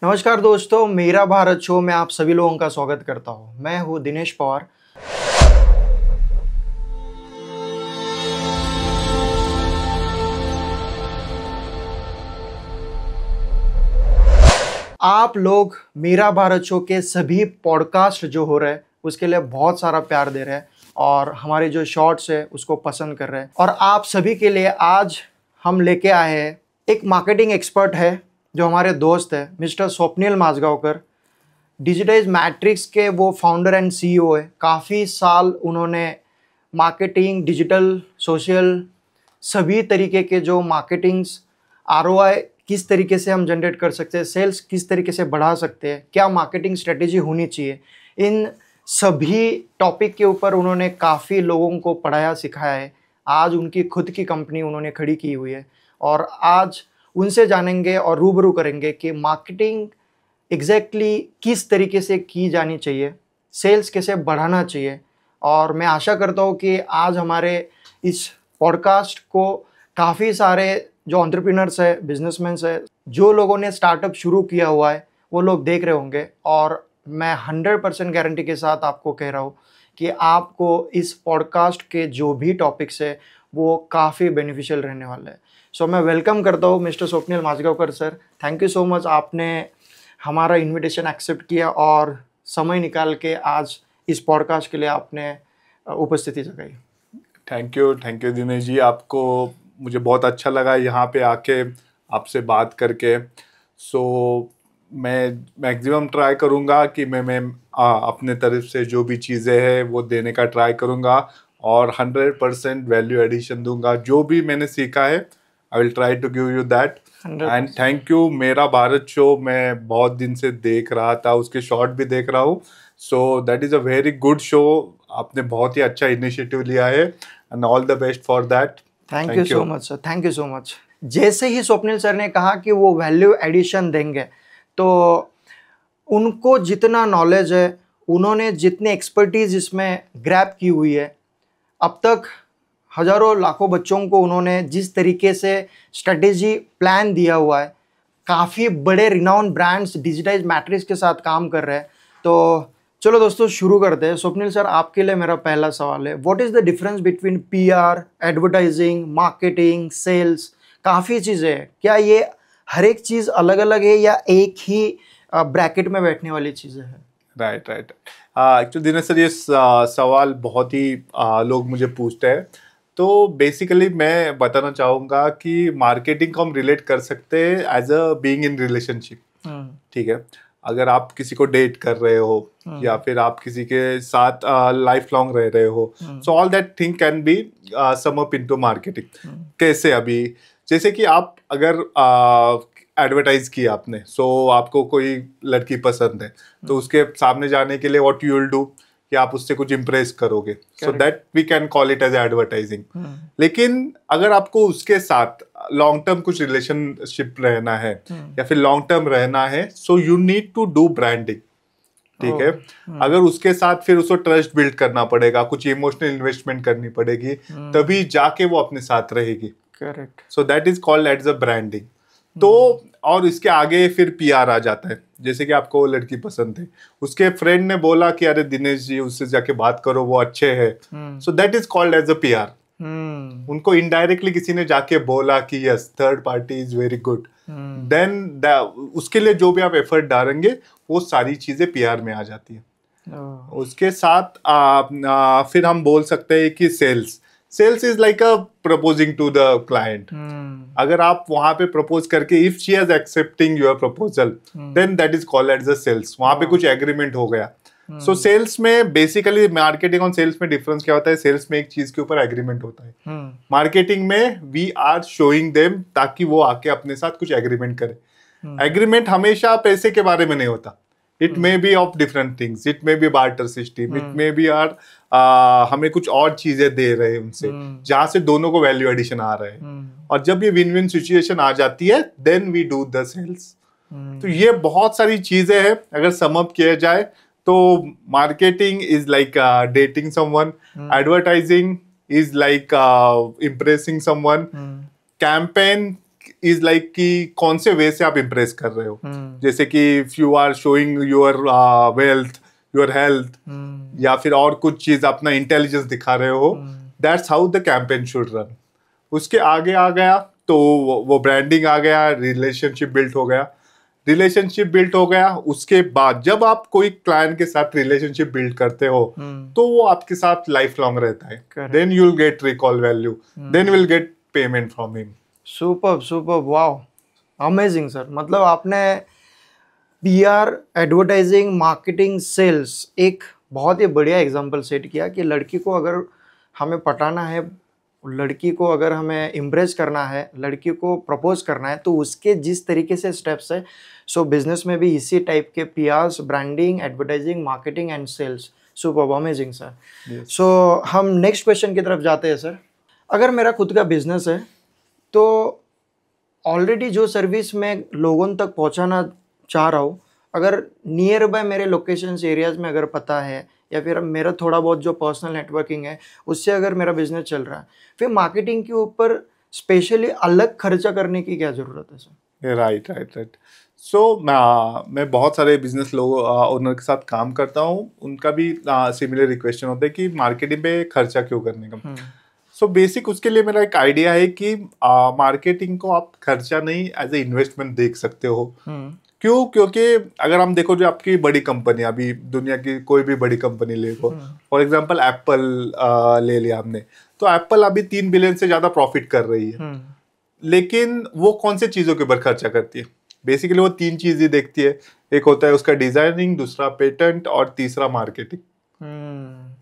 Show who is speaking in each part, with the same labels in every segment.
Speaker 1: नमस्कार दोस्तों, मेरा भारत शो में आप सभी लोगों का स्वागत करता हूं। मैं हूं दिनेश पवार। आप लोग मेरा भारत शो के सभी पॉडकास्ट जो हो रहे हैं उसके लिए बहुत सारा प्यार दे रहे हैं और हमारे जो शॉर्ट्स है उसको पसंद कर रहे हैं। और आप सभी के लिए आज हम लेके आए हैं एक मार्केटिंग एक्सपर्ट है जो हमारे दोस्त है मिस्टर स्वप्निल माजगांवकर। डिजिटाइज मैट्रिक्स के वो फाउंडर एंड सीईओ है। काफ़ी साल उन्होंने मार्केटिंग, डिजिटल, सोशल सभी तरीके के जो मार्केटिंग्स, आरओआई किस तरीके से हम जनरेट कर सकते हैं, सेल्स किस तरीके से बढ़ा सकते हैं, क्या मार्केटिंग स्ट्रेटेजी होनी चाहिए, इन सभी टॉपिक के ऊपर उन्होंने काफ़ी लोगों को पढ़ाया सिखाया है। आज उनकी खुद की कंपनी उन्होंने खड़ी की हुई है और आज उनसे जानेंगे और रूबरू करेंगे कि मार्केटिंग एग्जैक्टली किस तरीके से की जानी चाहिए, सेल्स कैसे बढ़ाना चाहिए। और मैं आशा करता हूँ कि आज हमारे इस पॉडकास्ट को काफ़ी सारे जो एंटरप्रेन्योर्स है, बिजनेसमैन है, जो लोगों ने स्टार्टअप शुरू किया हुआ है वो लोग देख रहे होंगे। और मैं 100% गारंटी के साथ आपको कह रहा हूँ कि आपको इस पॉडकास्ट के जो भी टॉपिक्स है वो काफ़ी बेनिफिशियल रहने वाले हैं। सो मैं वेलकम करता हूँ mister Swapnil Majgaonkar sir. Thank you so much, आपने हमारा इनविटेशन एक्सेप्ट किया और समय निकाल के आज इस पॉडकास्ट के लिए आपने उपस्थिति जगाई।
Speaker 2: Thank you Dinesh ji. आपको मुझे बहुत अच्छा लगा यहाँ पे आके आपसे बात करके। मैं मैक्सिमम ट्राई करूँगा कि मैं अपने तरफ से जो भी चीज़ें हैं वो देने का ट्राई करूँगा और 100% वैल्यू एडिशन दूंगा। जो भी मैंने सीखा है I will try to give you that. And thank you. मेरा भारत शो मैं बहुत दिन से देख रहा था, उसके शॉर्ट भी देख रहा हूँ। So that is a very good show. आपने बहुत ही अच्छा इनिशिएटिव लिया है and all the best for that.
Speaker 1: Thank you so much sir, thank you so much. जैसे ही स्वप्निल सर ने कहा कि वो वैल्यू एडिशन देंगे, तो उनको जितना नॉलेज है, उन्होंने जितनी एक्सपर्टीज इसमें ग्रैब की हुई है, अब तक हजारों लाखों बच्चों को उन्होंने जिस तरीके से स्ट्रेटेजी प्लान दिया हुआ है, काफ़ी बड़े रिनाउंड ब्रांड्स डिजिटाइज मैट्रिक्स के साथ काम कर रहे हैं। तो चलो दोस्तों शुरू करते हैं। स्वप्निल सर, आपके लिए मेरा पहला सवाल है, what is the difference between PR, advertising, marketing, sales? काफ़ी चीज़ें हैं, क्या ये हर एक चीज़ अलग अलग है या एक ही ब्रैकेट में बैठने वाली चीज़ें हैं?
Speaker 2: राइट। एक्चुअली दिनेश सर, ये सवाल बहुत ही लोग मुझे पूछते हैं। तो बेसिकली मैं बताना चाहूँगा कि मार्केटिंग को हम रिलेट कर सकते हैं as a being in relationship. ठीक है, अगर आप किसी को डेट कर रहे हो या फिर आप किसी के साथ लाइफ लॉन्ग रह रहे हो, so all that thing can be sum up into marketing. कैसे? अभी जैसे कि आप अगर एडवर्टाइज किया आपने, सो आपको कोई लड़की पसंद है, तो उसके सामने जाने के लिए व्हाट यू विल डू कि आप उससे कुछ इम्प्रेस करोगे। So that we can call it as advertising. लेकिन अगर आपको उसके साथ लॉन्ग टर्म कुछ रिलेशनशिप रहना है या फिर लॉन्ग टर्म रहना है, so you need to do branding. ठीक है, अगर उसके साथ फिर उसको ट्रस्ट बिल्ड करना पड़ेगा, कुछ इमोशनल इन्वेस्टमेंट करनी पड़ेगी, तभी जाके वो अपने साथ रहेगी।
Speaker 1: Correct.
Speaker 2: So that is called as a branding. तो और इसके आगे फिर पीआर आ जाता है। जैसे कि आपको वो लड़की पसंद है, उसके फ्रेंड ने बोला कि अरे दिनेश जी उससे जाके बात करो, वो अच्छे हैं। So that is called as a PR. उनको इनडायरेक्टली किसी ने जाके बोला कि yes, third party is very good, then उसके लिए जो भी आप एफर्ट डालेंगे वो सारी चीजें पीआर में आ जाती है। उसके साथ फिर हम बोल सकते हैं कि sales is like a proposing to the client. अगर आप वहां पे प्रपोज करके if she is accepting your proposal, then that is called as a sales. वहां पे कुछ एग्रीमेंट हो गया। सो सेल्स में बेसिकली, मार्केटिंग और सेल्स में डिफरेंस क्या होता है? सेल्स में एक चीज के ऊपर एग्रीमेंट होता है, मार्केटिंग में वी आर शोइंग देम ताकि वो आके अपने साथ कुछ एग्रीमेंट करे। एग्रीमेंट हमेशा पैसे के बारे में नहीं होता। It may be of different things, it may be barter system, it may be or हमें कुछ और चीजें दे रहे हैं उनसे, जहां से दोनों को वैल्यू एडिशन आ रहा है। और जब ये विन विन सिचुएशन आ जाती है, then we do the sales. तो ये बहुत सारी चीजें हैं। अगर सम अप किया जाए तो marketing is like dating someone, advertising is like impressing someone, campaign is like कि कौन से वे से आप इम्प्रेस कर रहे हो। जैसे कि if you are showing your wealth, your health, या फिर और कुछ चीज अपना इंटेलिजेंस दिखा रहे हो, that's how the campaign should run. उसके आगे आ गया तो वो ब्रांडिंग आ गया, रिलेशनशिप बिल्ड हो गया। रिलेशनशिप बिल्ड हो गया, उसके बाद जब आप कोई क्लाइंट के साथ रिलेशनशिप बिल्ड करते हो तो वो आपके साथ लाइफ लॉन्ग रहता है। Then you will get recall value, then will get payment from him.
Speaker 1: Super super, wow, amazing sir. मतलब आपने पीआर, एडवर्टाइजिंग, मार्केटिंग, सेल्स एक बहुत ही बढ़िया एग्जांपल सेट किया कि लड़की को अगर हमें पटाना है, लड़की को अगर हमें इम्प्रेस करना है, लड़की को प्रपोज करना है, तो उसके जिस तरीके से स्टेप्स है, सो बिजनेस में भी इसी टाइप के PRs, branding, advertising, marketing and sales. Super, amazing sir. So हम नेक्स्ट क्वेश्चन की तरफ जाते हैं सर। अगर मेरा खुद का बिजनेस है तो ऑलरेडी जो सर्विस मैं लोगों तक पहुंचाना चाह रहा हूँ, अगर नियर बाय मेरे लोकेशंस एरियाज में अगर पता है, या फिर मेरा थोड़ा बहुत जो पर्सनल नेटवर्किंग है उससे अगर मेरा बिजनेस चल रहा है, फिर मार्केटिंग के ऊपर स्पेशली अलग खर्चा करने की क्या ज़रूरत है सर?
Speaker 2: राइट। सो मैं बहुत सारे बिजनेस लोगों ओनर के साथ काम करता हूँ, उनका भी सिमिलर रिक्वेशन होता है कि मार्केटिंग पे खर्चा क्यों करने का। सो बेसिक उसके लिए मेरा एक आइडिया है कि मार्केटिंग को आप खर्चा नहीं, एज ए इन्वेस्टमेंट देख सकते हो। क्यों? क्योंकि अगर हम देखो जो आपकी बड़ी कंपनी, अभी दुनिया की कोई भी बड़ी कंपनी ले लो, फॉर एग्जांपल एप्पल ले लिया हमने, तो एप्पल अभी 3 बिलियन से ज्यादा प्रॉफिट कर रही है। लेकिन वो कौन से चीजों के ऊपर खर्चा करती है? बेसिकली वो 3 चीज ही देखती है। एक होता है उसका डिजाइनिंग, दूसरा पेटेंट, और तीसरा मार्केटिंग।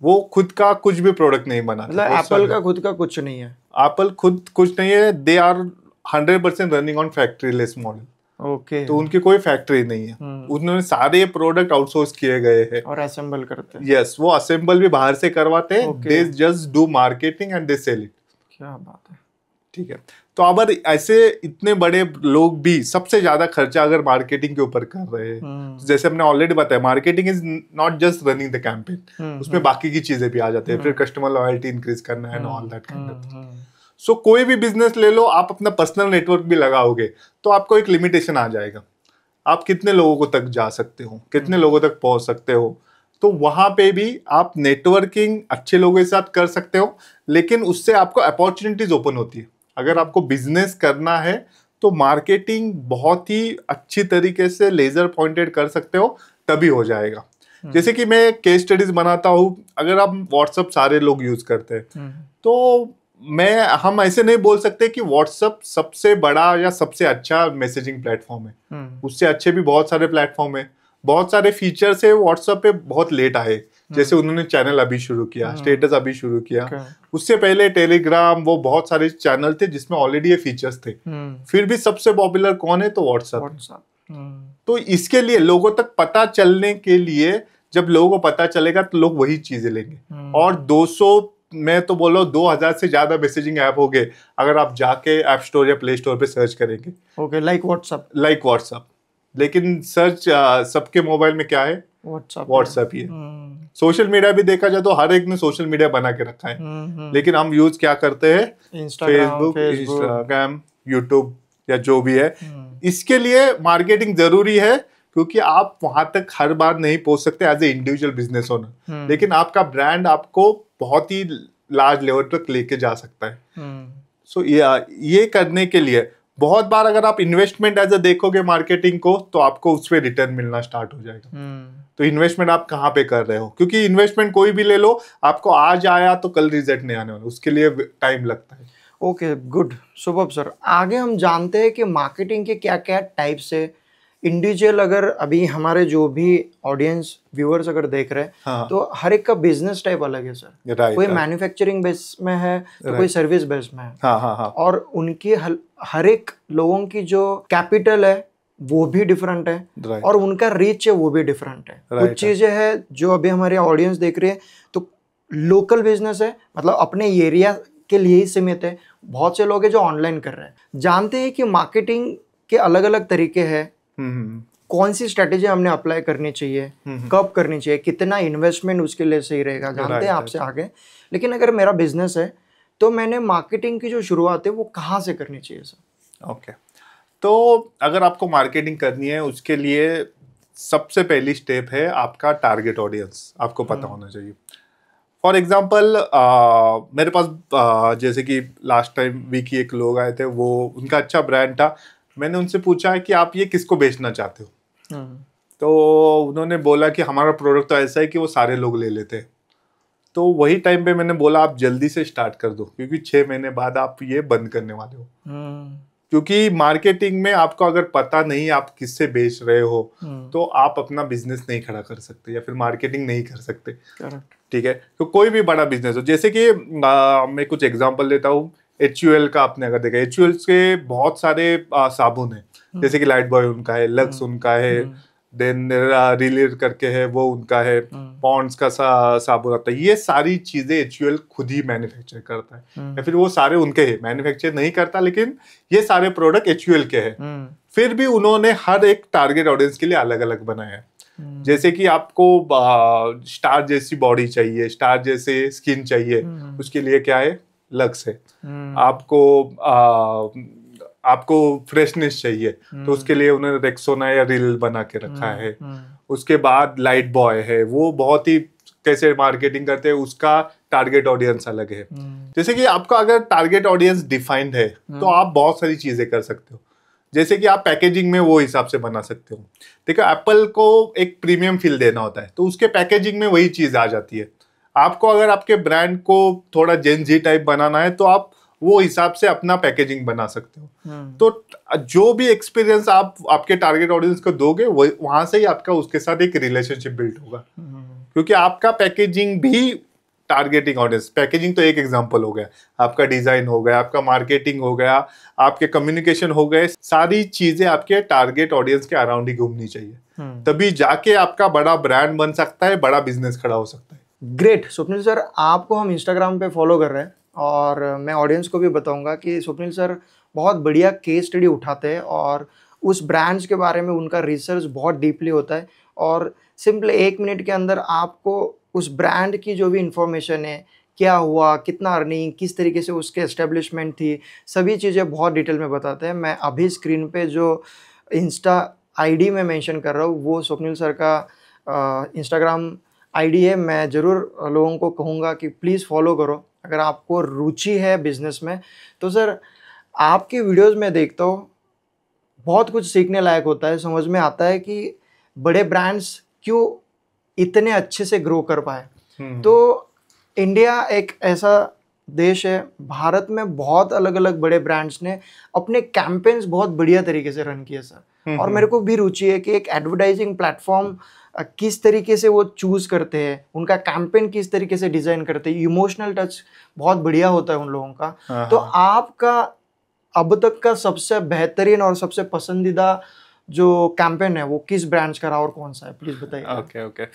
Speaker 2: वो खुद का कुछ भी प्रोडक्ट नहीं बनाता।
Speaker 1: मतलब एप्पल का खुद का कुछ नहीं है।
Speaker 2: एप्पल खुद कुछ नहीं है। They are 100% running on factory less model.
Speaker 1: Okay.
Speaker 2: तो उनकी कोई फैक्ट्री नहीं है। उन्होंने सारे प्रोडक्ट आउटसोर्स किए गए हैं
Speaker 1: और असेंबल करते हैं।
Speaker 2: यस, वो असेंबल भी बाहर से करवाते हैं। They just do marketing and they sell it.
Speaker 1: क्या बात है।
Speaker 2: ठीक है, तो अगर ऐसे इतने बड़े लोग भी सबसे ज्यादा खर्चा अगर मार्केटिंग के ऊपर कर रहे हैं, जैसे हमने ऑलरेडी बताया, marketing is not just running the campaign, उसमें बाकी की चीजें भी आ जाती है। फिर कस्टमर लॉयल्टी इंक्रीज करना है, all that kind of thing. So कोई भी बिजनेस ले लो, आप अपना पर्सनल नेटवर्क भी लगाओगे तो आपको एक लिमिटेशन आ जाएगा। आप कितने लोगों को तक जा सकते हो, कितने लोगों तक पहुंच सकते हो। तो वहां पे भी आप नेटवर्किंग अच्छे लोगों के साथ कर सकते हो, लेकिन उससे आपको अपॉर्चुनिटीज ओपन होती है। अगर आपको बिजनेस करना है तो मार्केटिंग बहुत ही अच्छी तरीके से लेजर पॉइंटेड कर सकते हो, तभी हो जाएगा। जैसे कि मैं केस स्टडीज बनाता हूँ, अगर आप व्हाट्सएप सारे लोग यूज करते हैं, तो हम ऐसे नहीं बोल सकते कि व्हाट्सएप सबसे बड़ा या सबसे अच्छा मैसेजिंग प्लेटफॉर्म है। उससे अच्छे भी बहुत सारे प्लेटफॉर्म है, बहुत सारे फीचर्स है व्हाट्सएप पे बहुत लेट आए। जैसे उन्होंने चैनल अभी शुरू किया, स्टेटस अभी शुरू किया, उससे पहले टेलीग्राम, वो बहुत सारे चैनल थे जिसमें ऑलरेडी ये फीचर्स थे। फिर भी सबसे पॉपुलर कौन है? तो व्हाट्सएप। तो इसके लिए लोगों तक पता चलने के लिए, जब लोगों को पता चलेगा तो लोग वही चीजें लेंगे। और 200, मैं तो बोल रहा हूँ 2000 से ज्यादा मैसेजिंग ऐप हो गए अगर आप जाके ऐप स्टोर या प्ले स्टोर पे सर्च करेंगे।
Speaker 1: Okay, like
Speaker 2: WhatsApp. लेकिन सर्च सबके मोबाइल में क्या है? व्हाट्सएप ही है। सोशल मीडिया भी देखा जाए तो हर एक ने सोशल मीडिया बना के रखा है, लेकिन हम यूज क्या करते हैं? फेसबुक, इंस्टाग्राम, यूट्यूब या जो भी है। इसके लिए मार्केटिंग जरूरी है, क्योंकि आप वहां तक हर बार नहीं पहुंच सकते as a individual business owner, लेकिन आपका ब्रांड आपको बहुत ही लार्ज लेवल तक लेके जा सकता है। सो ये करने के लिए बहुत बार अगर आप इन्वेस्टमेंट एज ए देखोगे मार्केटिंग को, तो आपको उस पर रिटर्न मिलना स्टार्ट हो जाएगा। तो इन्वेस्टमेंट आप कहाँ पे कर रहे हो? क्योंकि इन्वेस्टमेंट कोई भी ले लो, आपको आज आया तो कल रिजल्ट नहीं आने वाला, उसके लिए टाइम लगता है।
Speaker 1: Okay, good, super sir. आगे हम जानते हैं कि मार्केटिंग के क्या क्या टाइप्स है। इंडिविजुअल अगर अभी हमारे जो भी ऑडियंस व्यूअर्स अगर देख रहे हैं, तो हर एक का बिजनेस टाइप अलग है सर। कोई मैन्युफैक्चरिंग बेस में है, तो कोई सर्विस बेस में है। और उनकी हर एक लोगों की जो कैपिटल है वो भी डिफरेंट है, और उनका रीच है वो भी डिफरेंट है। कुछ चीजें हैं जो अभी हमारे ऑडियंस देख रही है, तो लोकल बिजनेस है, मतलब अपने एरिया के लिए ही सीमित है। बहुत से लोग हैं जो ऑनलाइन कर रहे हैं। जानते हैं कि मार्केटिंग के अलग अलग तरीके हैं, कौन सी स्ट्रेटेजी हमने अप्लाई करनी चाहिए, कब करनी चाहिए, कितना इन्वेस्टमेंट उसके लिए सही रहेगा, जानते हैं आपसे आगे। लेकिन अगर मेरा बिजनेस है तो मैंने मार्केटिंग की जो शुरुआत है वो कहाँ से करनी चाहिए सर?
Speaker 2: ओके, तो अगर आपको मार्केटिंग करनी है उसके लिए सबसे पहली स्टेप है आपका टारगेट ऑडियंस आपको पता होना चाहिए। फॉर एग्जाम्पल मेरे पास जैसे कि लास्ट टाइम वीकी एक लोग आए थे, वो उनका अच्छा ब्रांड था। मैंने उनसे पूछा कि आप ये किसको बेचना चाहते हो, तो उन्होंने बोला कि हमारा प्रोडक्ट तो ऐसा है कि वो सारे लोग ले लेते हैं। तो वही टाइम पे मैंने बोला आप जल्दी से स्टार्ट कर दो, क्योंकि 6 महीने बाद आप ये बंद करने वाले हो। क्योंकि मार्केटिंग में आपको अगर पता नहीं आप किससे बेच रहे हो तो आप अपना बिजनेस नहीं खड़ा कर सकते या फिर मार्केटिंग नहीं कर सकते। ठीक है, तो कोई भी बड़ा बिजनेस हो, जैसे कि मैं कुछ एग्जांपल देता हूँ। HUL का आपने अगर देखा, HUL के बहुत सारे साबुन है, जैसे कि लाइट बॉय उनका है, लक्स उनका है, देन रिलीर करके है वो उनका है, पॉन्ड्स का साबुन आता है। ये सारी चीजें HUL खुद ही मैन्युफैक्चर करता है, या फिर वो सारे उनके हैं, मैन्युफैक्चर नहीं करता लेकिन ये सारे प्रोडक्ट HUL के हैं। फिर भी उन्होंने हर एक टारगेट ऑडियंस के लिए अलग अलग बनाया है। जैसे कि आपको स्टार जैसी बॉडी चाहिए, स्टार जैसे स्किन चाहिए, उसके लिए क्या है, लक्स है। आपको फ्रेशनेस चाहिए तो उसके लिए उन्होंने रेक्सोना या रिल बना के रखा है। उसके बाद लाइट बॉय है, वो बहुत ही कैसे मार्केटिंग करते हैं, उसका टारगेट ऑडियंस अलग है। जैसे कि आपका अगर टारगेट ऑडियंस डिफाइंड है तो आप बहुत सारी चीजें कर सकते हो। जैसे कि आप पैकेजिंग में वो हिसाब से बना सकते हो। देखो, एप्पल को एक प्रीमियम फील देना होता है तो उसके पैकेजिंग में वही चीज आ जाती है। आपको अगर आपके ब्रांड को थोड़ा जेन जी टाइप बनाना है तो आप वो हिसाब से अपना पैकेजिंग बना सकते हो। तो जो भी एक्सपीरियंस आप आपके टारगेट ऑडियंस को दोगे वहां से ही आपका उसके साथ एक रिलेशनशिप बिल्ड होगा। क्योंकि आपका पैकेजिंग भी टारगेटिंग ऑडियंस, पैकेजिंग तो एक एग्जांपल हो गया, आपका डिजाइन हो गया, आपका मार्केटिंग हो गया, आपके कम्युनिकेशन हो गए, सारी चीजें आपके टारगेट ऑडियंस के अराउंड ही घूमनी चाहिए। तभी जाके आपका बड़ा ब्रांड बन सकता है, बड़ा बिजनेस खड़ा हो सकता है।
Speaker 1: ग्रेट स्वप्निल सर, आपको हम इंस्टाग्राम पे फॉलो कर रहे हैं और मैं ऑडियंस को भी बताऊंगा कि स्वप्निल सर बहुत बढ़िया केस स्टडी उठाते हैं और उस ब्रांड्स के बारे में उनका रिसर्च बहुत डीपली होता है और सिंपल 1 मिनट के अंदर आपको उस ब्रांड की जो भी इंफॉर्मेशन है, क्या हुआ, कितना अर्निंग, किस तरीके से उसके एस्टेब्लिशमेंट थी, सभी चीज़ें बहुत डिटेल में बताते हैं। मैं अभी स्क्रीन पे जो इंस्टा आईडी में मेंशन कर रहा हूँ वो स्वप्निल सर का इंस्टाग्राम आईडी है। मैं ज़रूर लोगों को कहूँगा कि प्लीज़ फॉलो करो अगर आपको रुचि है बिजनेस में। तो सर, आपकी वीडियोस में देखता हूँ, बहुत कुछ सीखने लायक होता है, समझ में आता है कि बड़े ब्रांड्स क्यों इतने अच्छे से ग्रो कर पाए। तो इंडिया एक ऐसा देश है, भारत में बहुत अलग अलग बड़े ब्रांड्स ने अपने कैंपेन्स बहुत बढ़िया तरीके से रन किए सर। और मेरे को भी रुचि है कि एक एडवर्टाइजिंग प्लेटफॉर्म किस तरीके से वो चूज़ करते हैं, उनका कैंपेन किस तरीके से डिज़ाइन करते हैं, इमोशनल टच बहुत बढ़िया होता है उन लोगों का। तो आपका अब तक का सबसे बेहतरीन और सबसे पसंदीदा जो कैंपेन है वो किस ब्रांड्स का रहा और कौन सा है, प्लीज़ बताइए।
Speaker 2: ओके।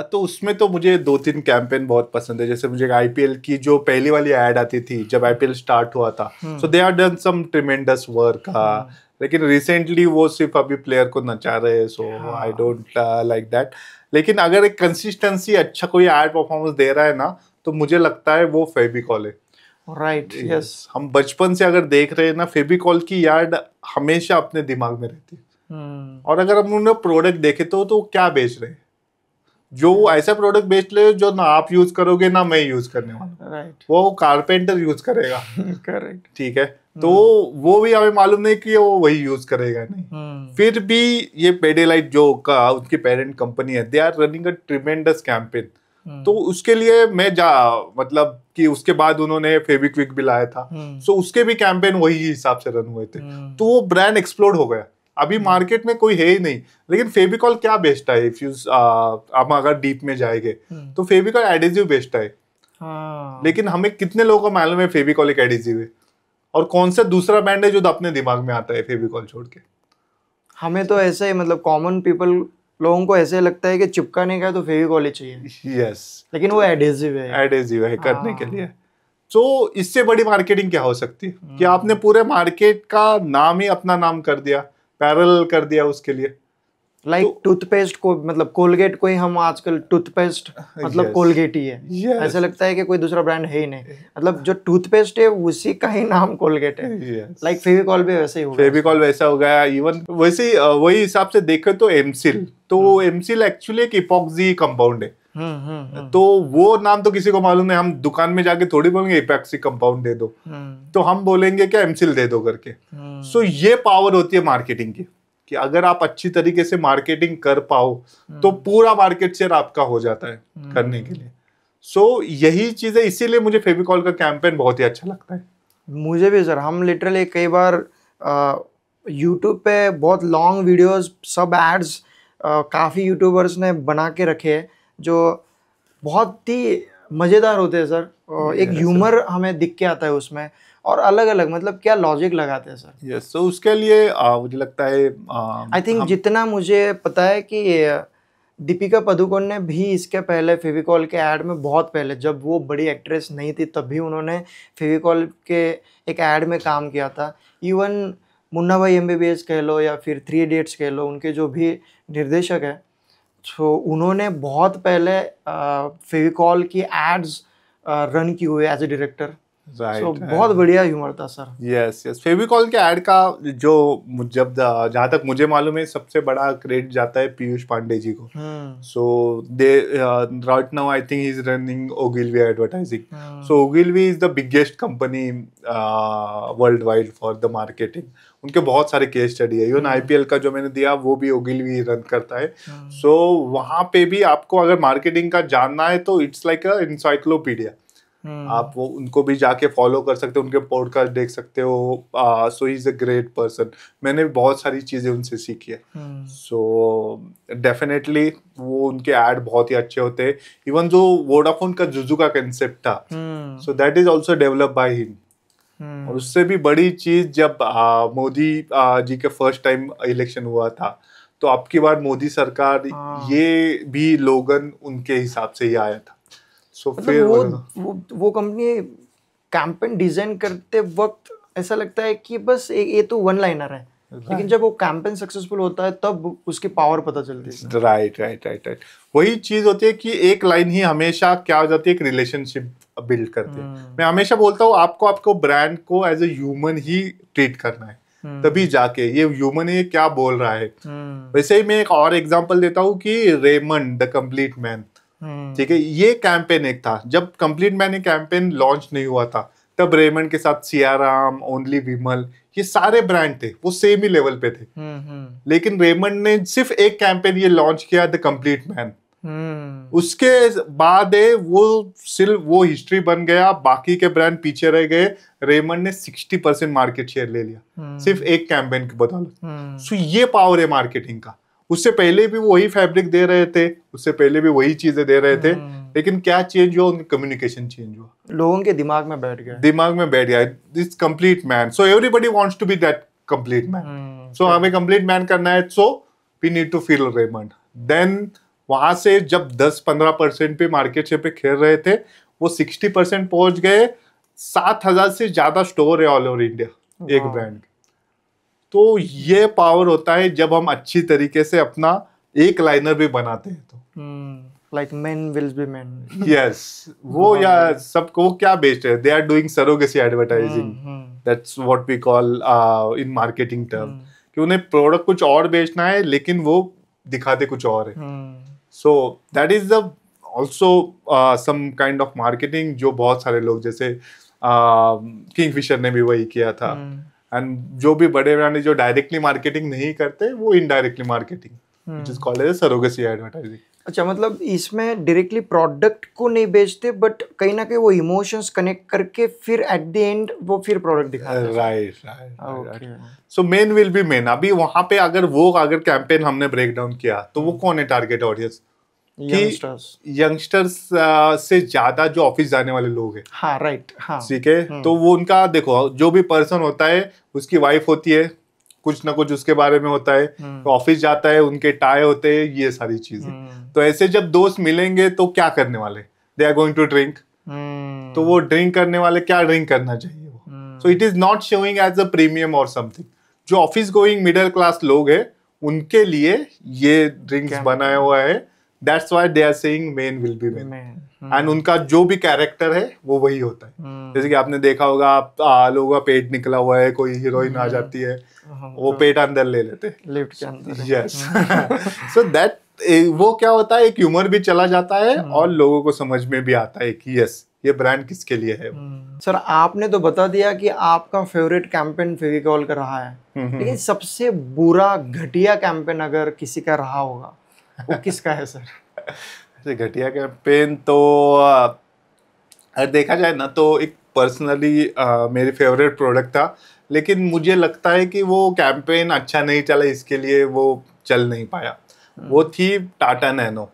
Speaker 2: तो उसमें तो मुझे 2-3 कैंपेन बहुत पसंद है। जैसे मुझे IPL की जो पहली वाली ऐड आती थी जब IPL स्टार्ट हुआ था, so they have done some tremendous work. लेकिन रिसेंटली वो सिर्फ अभी प्लेयर को नचा रहे हैं, so I don't like that. लेकिन अगर एक कंसिस्टेंसी अच्छा कोई एड परफॉर्मेंस दे रहा है ना, तो मुझे लगता है वो फेविकॉल है।
Speaker 1: Right, yes.
Speaker 2: हम बचपन से अगर देख रहे हैं ना, फेविकॉल की याद हमेशा अपने दिमाग में रहती है। और अगर हम उन्हें प्रोडक्ट देखे तो क्या बेच रहे हैं, जो ऐसा प्रोडक्ट बेच ले जो ना आप यूज करोगे ना मैं यूज करने वाला।
Speaker 1: राइट,
Speaker 2: वो कारपेंटर यूज करेगा।
Speaker 1: करेक्ट,
Speaker 2: ठीक है, तो वो भी हमें मालूम नहीं कि वो वही यूज करेगा नहीं। फिर भी ये पेडियालाइट जो का उनकी पेरेंट कंपनी है, they are running a tremendous campaign. तो उसके लिए मैं मतलब कि उसके बाद उन्होंने फेविक्विक भी लाया था, सो उसके भी कैंपेन वही हिसाब से रन हुए थे। तो वो ब्रांड एक्सप्लोड हो गया। अभी मार्केट में कोई है ही नहीं। लेकिन फेविकॉल क्या बेचता है, इफ यू आप अगर डीप में जाएंगे तो फेविकॉल एडेसिव बेचता है। लेकिन हमें कितने लोगों को मालूम है फेविकॉल एक एडेसिव है, और कौन सा दूसरा ब्रांड है जो अपने दिमाग में आता है फेविकॉल छोड़ के?
Speaker 1: हमें तो ऐसे ही, मतलब कॉमन पीपल लोगों को ऐसे लगता है कि चिपकाने का तो फेविकॉल ही चाहिए।
Speaker 2: यस,
Speaker 1: लेकिन वो एडेसिव है
Speaker 2: करने के लिए। तो इससे बड़ी मार्केटिंग क्या हो सकती है कि आपने पूरे मार्केट का नाम ही अपना नाम कर दिया, पैरेलल कर दिया उसके लिए।
Speaker 1: लाइक टूथपेस्ट को मतलब कोलगेट को ही हम आजकल टूथपेस्ट मतलब कोलगेट ही है, ऐसा लगता है कि कोई दूसरा ब्रांड है ही नहीं, मतलब जो टूथपेस्ट है उसी का ही नाम कोलगेट है। लाइक फेविकॉल भी वैसे ही होगा,
Speaker 2: फेविकॉल वैसा हो गया, इवन वैसे वही हिसाब से देखे तो एमसिल, तो एमसिल एक्चुअली एक इपॉक्सी कंपाउंड है। तो वो नाम तो किसी को मालूम नहीं, हम दुकान में जाके थोड़ी बोलेंगे इपॉक्सी कंपाउंड दे दो, तो हम बोलेंगे क्या एमसिल दे दो करके। सो ये पावर होती है मार्केटिंग की, कि अगर आप अच्छी तरीके से मार्केटिंग कर पाओ तो पूरा मार्केट शेयर आपका हो जाता है करने के लिए। सो यही चीज है, इसीलिए मुझे फेविकॉल का कैंपेन बहुत ही अच्छा लगता है।
Speaker 1: मुझे भी सर, हम लिटरली कई बार यूट्यूब पे बहुत लॉन्ग वीडियोस, सब एड्स काफ़ी यूट्यूबर्स ने बना के रखे हैं जो बहुत ही मज़ेदार होते हैं सर। एक ह्यूमर हमें दिख के आता है उसमें, और अलग अलग मतलब क्या लॉजिक लगाते हैं सर।
Speaker 2: यस, तो उसके लिए मुझे लगता है
Speaker 1: आई थिंक जितना मुझे पता है कि दीपिका पादुकोण ने भी इसके पहले फेविकॉल के ऐड में, बहुत पहले जब वो बड़ी एक्ट्रेस नहीं थी तब भी उन्होंने फेविकॉल के एक ऐड में काम किया था। इवन मुन्ना भाई MBBS कह लो या फिर 3 इडियट्स कह लो, उनके जो भी निर्देशक है, तो उन्होंने बहुत पहले फेविकॉल की एड्स रन की हुई एज ए डायरेक्टर। So, बहुत बढ़िया ह्यूमर था सर।
Speaker 2: यस यस, फेविकॉल के ऐड का जो जब जहाँ तक मुझे मालूम है सबसे बड़ा क्रेडिट जाता है पीयूष पांडे जी को। So they right now I think he is running Ogilvy advertising. So Ogilvy is the biggest company world wide for the marketing. उनके बहुत सारे केस स्टडी है, इवन IPL का जो मैंने दिया वो भी ओगिलवी रन करता है। सो वहाँ पे भी आपको अगर मार्केटिंग का जानना है तो इट्स लाइक अ इंसाइक्लोपीडिया। आप वो उनको भी जाके फॉलो कर सकते हो, उनके पॉडकास्ट देख सकते हो। So he is a great person, मैंने भी बहुत सारी चीजें उनसे सीखी है। सो डेफिनेटली वो उनके ऐड बहुत ही अच्छे होते हैं। इवन जो वोडाफोन का जुजू का कंसेप्ट था, सो that is also develop by him. और उससे भी बड़ी चीज, जब मोदी जी के फर्स्ट टाइम इलेक्शन हुआ था तो अब की बार मोदी सरकार, ये भी लोगन उनके हिसाब से ही आया था। So,
Speaker 1: मतलब वो कंपनी कैंपेन डिजाइन करते वक्त ऐसा लगता है कि बस ये तो वन लाइनर है, लेकिन जब वो कैंपेन सक्सेसफुल होता है तब उसकी पावर पता चलती है।
Speaker 2: राइट, वही चीज होती है कि एक लाइन ही हमेशा क्या हो जाती है, एक रिलेशनशिप बिल्ड करते हैं। मैं हमेशा बोलता हूँ आपको ब्रांड को एज ए ह्यूमन ही ट्रीट करना है, तभी जाके ये ह्यूमन ये क्या बोल रहा है। वैसे ही मैं एक और एग्जांपल देता हूँ कि रेमंड द कंप्लीट मैन, ठीक है, ये कैंपेन एक था। जब कंप्लीट मैन ये कैंपेन लॉन्च नहीं हुआ था तब रेमंड के साथ सियाराम, ओनली विमल, ये सारे ब्रांड थे, वो सेम ही लेवल पे थे। लेकिन रेमंड ने सिर्फ एक कैंपेन ये लॉन्च किया, द कंप्लीट मैन। उसके बाद वो सिर्फ वो हिस्ट्री बन गया, बाकी के ब्रांड पीछे रह गए। रेमंड ने 60% मार्केट शेयर ले लिया सिर्फ एक कैंपेन की बदौलत। सो ये पावर है मार्केटिंग का। उससे पहले भी वही फैब्रिक दे रहे थे, उससे पहले भी वही चीजें दे रहे थे, लेकिन क्या चेंज हुआ, उनका कम्युनिकेशन चेंज हुआ,
Speaker 1: लोगों के दिमाग में बैठ गया
Speaker 2: this complete man. So everybody wants to be that complete man. So हमें कंप्लीट मैन करना है, so we need to feel Raymond. Then वहां से जब 10-15% पे मार्केट शेयर पे खेल रहे थे, वो 60% पहुंच गए। 7,000 से ज्यादा स्टोर है ऑल ओवर इंडिया एक ब्रांड। तो ये पावर होता है जब हम अच्छी तरीके से अपना एक लाइनर भी बनाते हैं तो
Speaker 1: like men will be men.
Speaker 2: Yes, वो या सबको वो क्या बेस्ड है, they are doing surrogacy advertising, that's what we call in marketing term, कि उन्हें प्रोडक्ट कुछ और बेचना है लेकिन वो दिखाते कुछ और है। So that is the also some kind of marketing जो बहुत सारे लोग, जैसे किंगफिशर ने भी वही किया था। एंड जो भी बड़े ब्रांड जो डायरेक्टली मार्केटिंग नहीं करते, वो indirectly marketing, which is called as surrogacy advertising.
Speaker 1: अच्छा, मतलब इसमें डायरेक्टली प्रोडक्ट को नहीं बेचते, बट कहीं ना कहीं वो इमोशंस कनेक्ट करके फिर एट द एंड वो फिर प्रोडक्ट दिखाते हैं।
Speaker 2: Right. So main will be main. अभी वहां पे अगर कैंपेन हमने ब्रेक डाउन किया तो वो कौन है टारगेट ऑडियंस? यंगस्टर्स से ज्यादा जो ऑफिस जाने वाले लोग हैं।
Speaker 1: हाँ, राइट, हाँ,
Speaker 2: ठीक है। तो वो उनका देखो, जो भी पर्सन होता है उसकी वाइफ होती है, कुछ ना कुछ उसके बारे में होता है, तो ऑफिस जाता है, उनके टाई होते हैं, ये सारी चीजें। तो ऐसे जब दोस्त मिलेंगे तो क्या करने वाले, they are going to drink. तो वो ड्रिंक करने वाले क्या ड्रिंक करना चाहिए वो, so it is not showing as a premium और समथिंग। जो ऑफिस गोइंग मिडिल क्लास लोग हैं उनके लिए ये ड्रिंक्स बनाया हुआ है। That's why they are saying men will be men, and उनका जो भी कैरेक्टर है वो वही होता है। जैसे कि आपने देखा होगा, लोगों का पेट निकला हुआ है, कोई हीरोइन आ जाती है, वो पेट अंदर ले लेते
Speaker 1: लिफ्ट के अंदर।
Speaker 2: यस। सो दैट वो क्या होता है, एक ह्यूमर भी चला जाता है और लोगों को समझ में भी आता है कि यस ये ब्रांड किसके लिए है।
Speaker 1: सर आपने तो बता दिया कि आपका फेवरेट कैंपेन फेविकॉल का रहा है, लेकिन सबसे बुरा घटिया कैंपेन अगर किसी का रहा होगा वो किसका है सर?
Speaker 2: ऐसे घटिया कैंपेन तो अगर देखा जाए ना तो एक पर्सनली मेरी फेवरेट प्रोडक्ट था, लेकिन मुझे लगता है कि वो कैंपेन अच्छा नहीं चला, इसके लिए वो चल नहीं पाया। वो थी टाटा नैनो,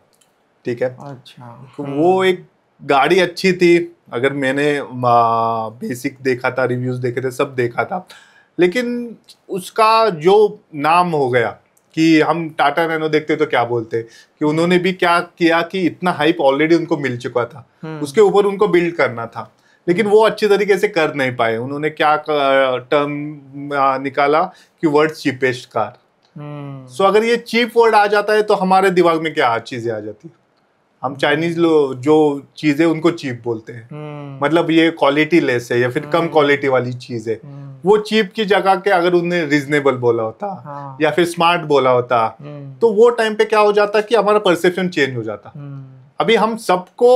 Speaker 2: ठीक है।
Speaker 1: अच्छा।
Speaker 2: वो एक गाड़ी अच्छी थी, अगर मैंने बेसिक देखा था, रिव्यूज देखे थे, सब देखा था, लेकिन उसका जो नाम हो गया कि हम टाटा नैनो देखते तो क्या बोलते कि उन्होंने भी क्या किया कि इतना हाइप ऑलरेडी उनको मिल चुका था, उसके ऊपर उनको बिल्ड करना था, लेकिन वो अच्छी तरीके से कर नहीं पाए। उन्होंने क्या टर्म निकाला कि वर्ड चीपेस्ट कार। सो अगर ये चीप वर्ड आ जाता है तो हमारे दिमाग में क्या चीजें आ जाती है, हम चाइनीज लोग जो चीजें उनको चीप बोलते हैं, मतलब ये क्वालिटी लेस है या फिर कम क्वालिटी वाली चीज है। वो चीप की जगह के अगर उन्हें रीजनेबल बोला होता या फिर स्मार्ट बोला होता तो वो टाइम पे क्या हो जाता कि हमारा परसेप्शन चेंज हो जाता। अभी हम सबको,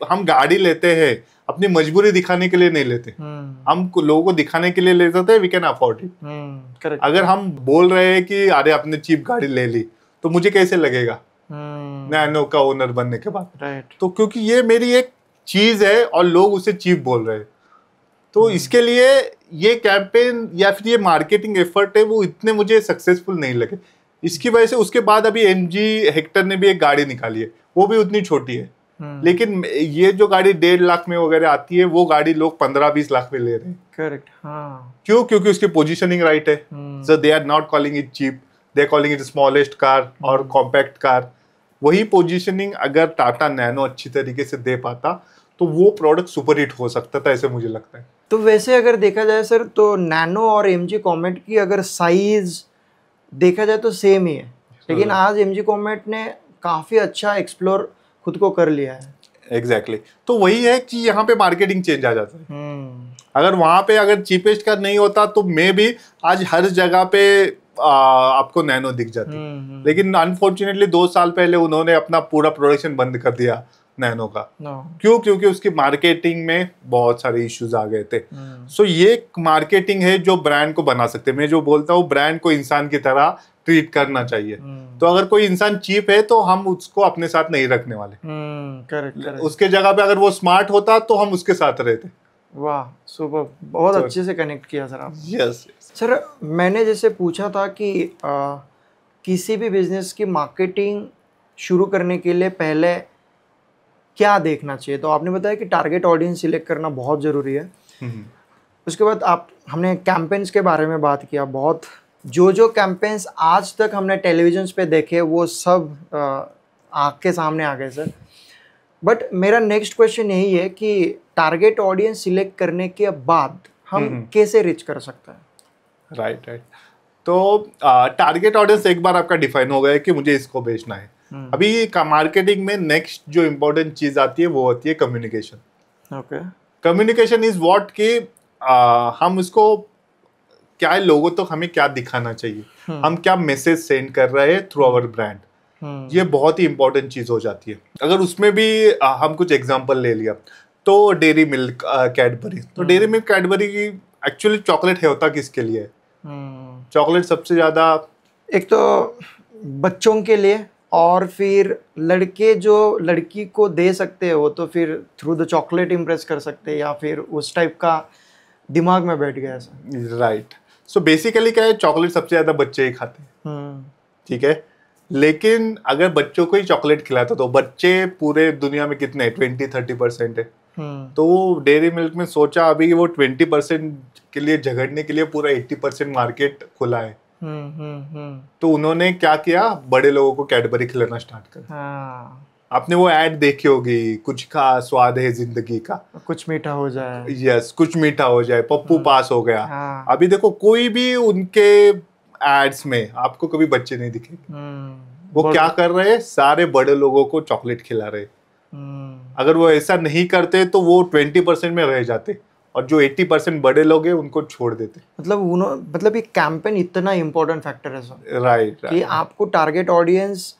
Speaker 2: हम गाड़ी लेते हैं अपनी मजबूरी दिखाने के लिए नहीं लेते, हम लोगों को दिखाने के लिए लेते हैं वी कैन अफोर्ड इट। अगर हम बोल रहे हैं कि अरे आपने चीप गाड़ी ले ली तो मुझे कैसे लगेगा नैनो का ओनर बनने के बाद,
Speaker 1: राइट।
Speaker 2: तो क्योंकि ये मेरी एक चीज है और लोग उसे चीप बोल रहे हैं, तो इसके लिए ये कैंपेन या फिर ये मार्केटिंग एफर्ट है वो इतने मुझे सक्सेसफुल नहीं लगे। इसकी वजह से उसके बाद अभी MG हेक्टर ने भी एक गाड़ी निकाली है, वो भी उतनी छोटी है, लेकिन ये जो गाड़ी 1.5 लाख में वगैरह आती है वो गाड़ी लोग 15-20 लाख में ले रहे हैं।
Speaker 1: करेक्ट। हाँ।
Speaker 2: क्यों? क्योंकि उसकी पोजीशनिंग राइट है। So they are not calling it cheap, they are calling it smallest car और कॉम्पैक्ट कार। वही पोजीशनिंग अगर टाटा नैनो अच्छी तरीके से दे पाता तो वो प्रोडक्ट सुपर हिट हो सकता था, ऐसे मुझे लगता है।
Speaker 1: तो वैसे अगर देखा जाए सर तो नैनो और MG कॉमेट की अगर साइज देखा जाए तो सेम ही है, लेकिन आज MG कॉमेट ने काफी अच्छा एक्सप्लोर खुद को कर लिया है।
Speaker 2: एग्जैक्टली तो वही है कि यहाँ पे मार्केटिंग चेंज आ जाता है। अगर वहां पे अगर चीपेस्ट का नहीं होता तो मे भी आज हर जगह पे आपको नैनो दिख जाती, लेकिन अनफॉर्चुनेटली 2 साल पहले उन्होंने अपना पूरा प्रोडक्शन बंद कर दिया नैनो का। क्यों? क्योंकि उसकी मार्केटिंग में बहुत सारे इश्यूज आ गए थे। सो ये मार्केटिंग है जो ब्रांड को बना सकते हैं। मैं जो बोलता हूँ ब्रांड को इंसान की तरह ट्रीट करना चाहिए। तो अगर कोई इंसान चीप है तो हम उसको अपने साथ नहीं रखने वाले।
Speaker 1: करेक्ट।
Speaker 2: उसके जगह पे अगर वो स्मार्ट होता तो हम उसके साथ रहते।
Speaker 1: वाह, सुपर, बहुत अच्छे से कनेक्ट किया सर आप।
Speaker 2: यस
Speaker 1: सर, मैंने जैसे पूछा था कि किसी भी बिजनेस की मार्केटिंग शुरू करने के लिए पहले क्या देखना चाहिए, तो आपने बताया कि टारगेट ऑडियंस सिलेक्ट करना बहुत ज़रूरी है। उसके बाद हमने कैंपेन्स के बारे में बात किया, बहुत जो कैंपेन्स आज तक हमने टेलीविजन पे देखे वो सब आँख के सामने आ गए सर। बट मेरा नेक्स्ट क्वेश्चन यही है कि टारगेट ऑडियंस सिलेक्ट करने के बाद हम कैसे रीच कर सकते हैं?
Speaker 2: राइट। तो टारगेट ऑडियंस एक बार आपका डिफाइन हो गया है कि मुझे इसको बेचना है। अभी मार्केटिंग में नेक्स्ट जो इम्पोर्टेंट चीज आती है वो होती है communication.
Speaker 1: Okay.
Speaker 2: Communication is what कि हम इसको क्या है, लोगों तक हमें क्या दिखाना चाहिए, हम क्या मैसेज सेंड कर रहे हैं थ्रू आवर ब्रांड, ये बहुत ही इंपॉर्टेंट चीज हो जाती है। अगर उसमें भी हम कुछ एग्जांपल ले लिया तो डेयरी मिल्क कैडबरी, तो डेयरी मिल्क कैडबरी की एक्चुअली चॉकलेट है होता किसके लिए? चॉकलेट सबसे ज्यादा
Speaker 1: एक तो बच्चों के लिए, और फिर लड़के जो लड़की को दे सकते हैं वो तो फिर थ्रू द चॉकलेट इम्प्रेस कर सकते हैं, या फिर उस टाइप का दिमाग में बैठ गया ऐसा।
Speaker 2: राइट। सो बेसिकली क्या है, चॉकलेट सबसे ज्यादा बच्चे ही खाते हैं, ठीक है। लेकिन अगर बच्चों को ही चॉकलेट खिलाता तो बच्चे पूरे दुनिया में कितने 20-30% है। तो डेयरी मिल्क में सोचा अभी वो 20% के लिए झगड़ने के लिए पूरा 80% मार्केट खुला है। तो उन्होंने क्या किया, बड़े लोगों को कैडबरी खिलाना स्टार्ट कर। आपने वो ऐड देखी होगी, कुछ का स्वाद है जिंदगी का,
Speaker 1: कुछ मीठा हो जाए।
Speaker 2: यस, कुछ मीठा हो जाए, पप्पू पास हो गया। अभी देखो कोई भी उनके एड्स में आपको कभी बच्चे नहीं दिखेंगे। वो क्या कर रहे हैं, सारे बड़े लोगों को चॉकलेट खिला रहे। अगर वो ऐसा नहीं करते तो वो 20% में रह जाते, और जो 80% बड़े लोग हैं उनको छोड़ देते।
Speaker 1: मतलब ये कैंपेन इतना इम्पोर्टेंट फैक्टर है सर।
Speaker 2: राइट।
Speaker 1: कि आपको टारगेट ऑडियंस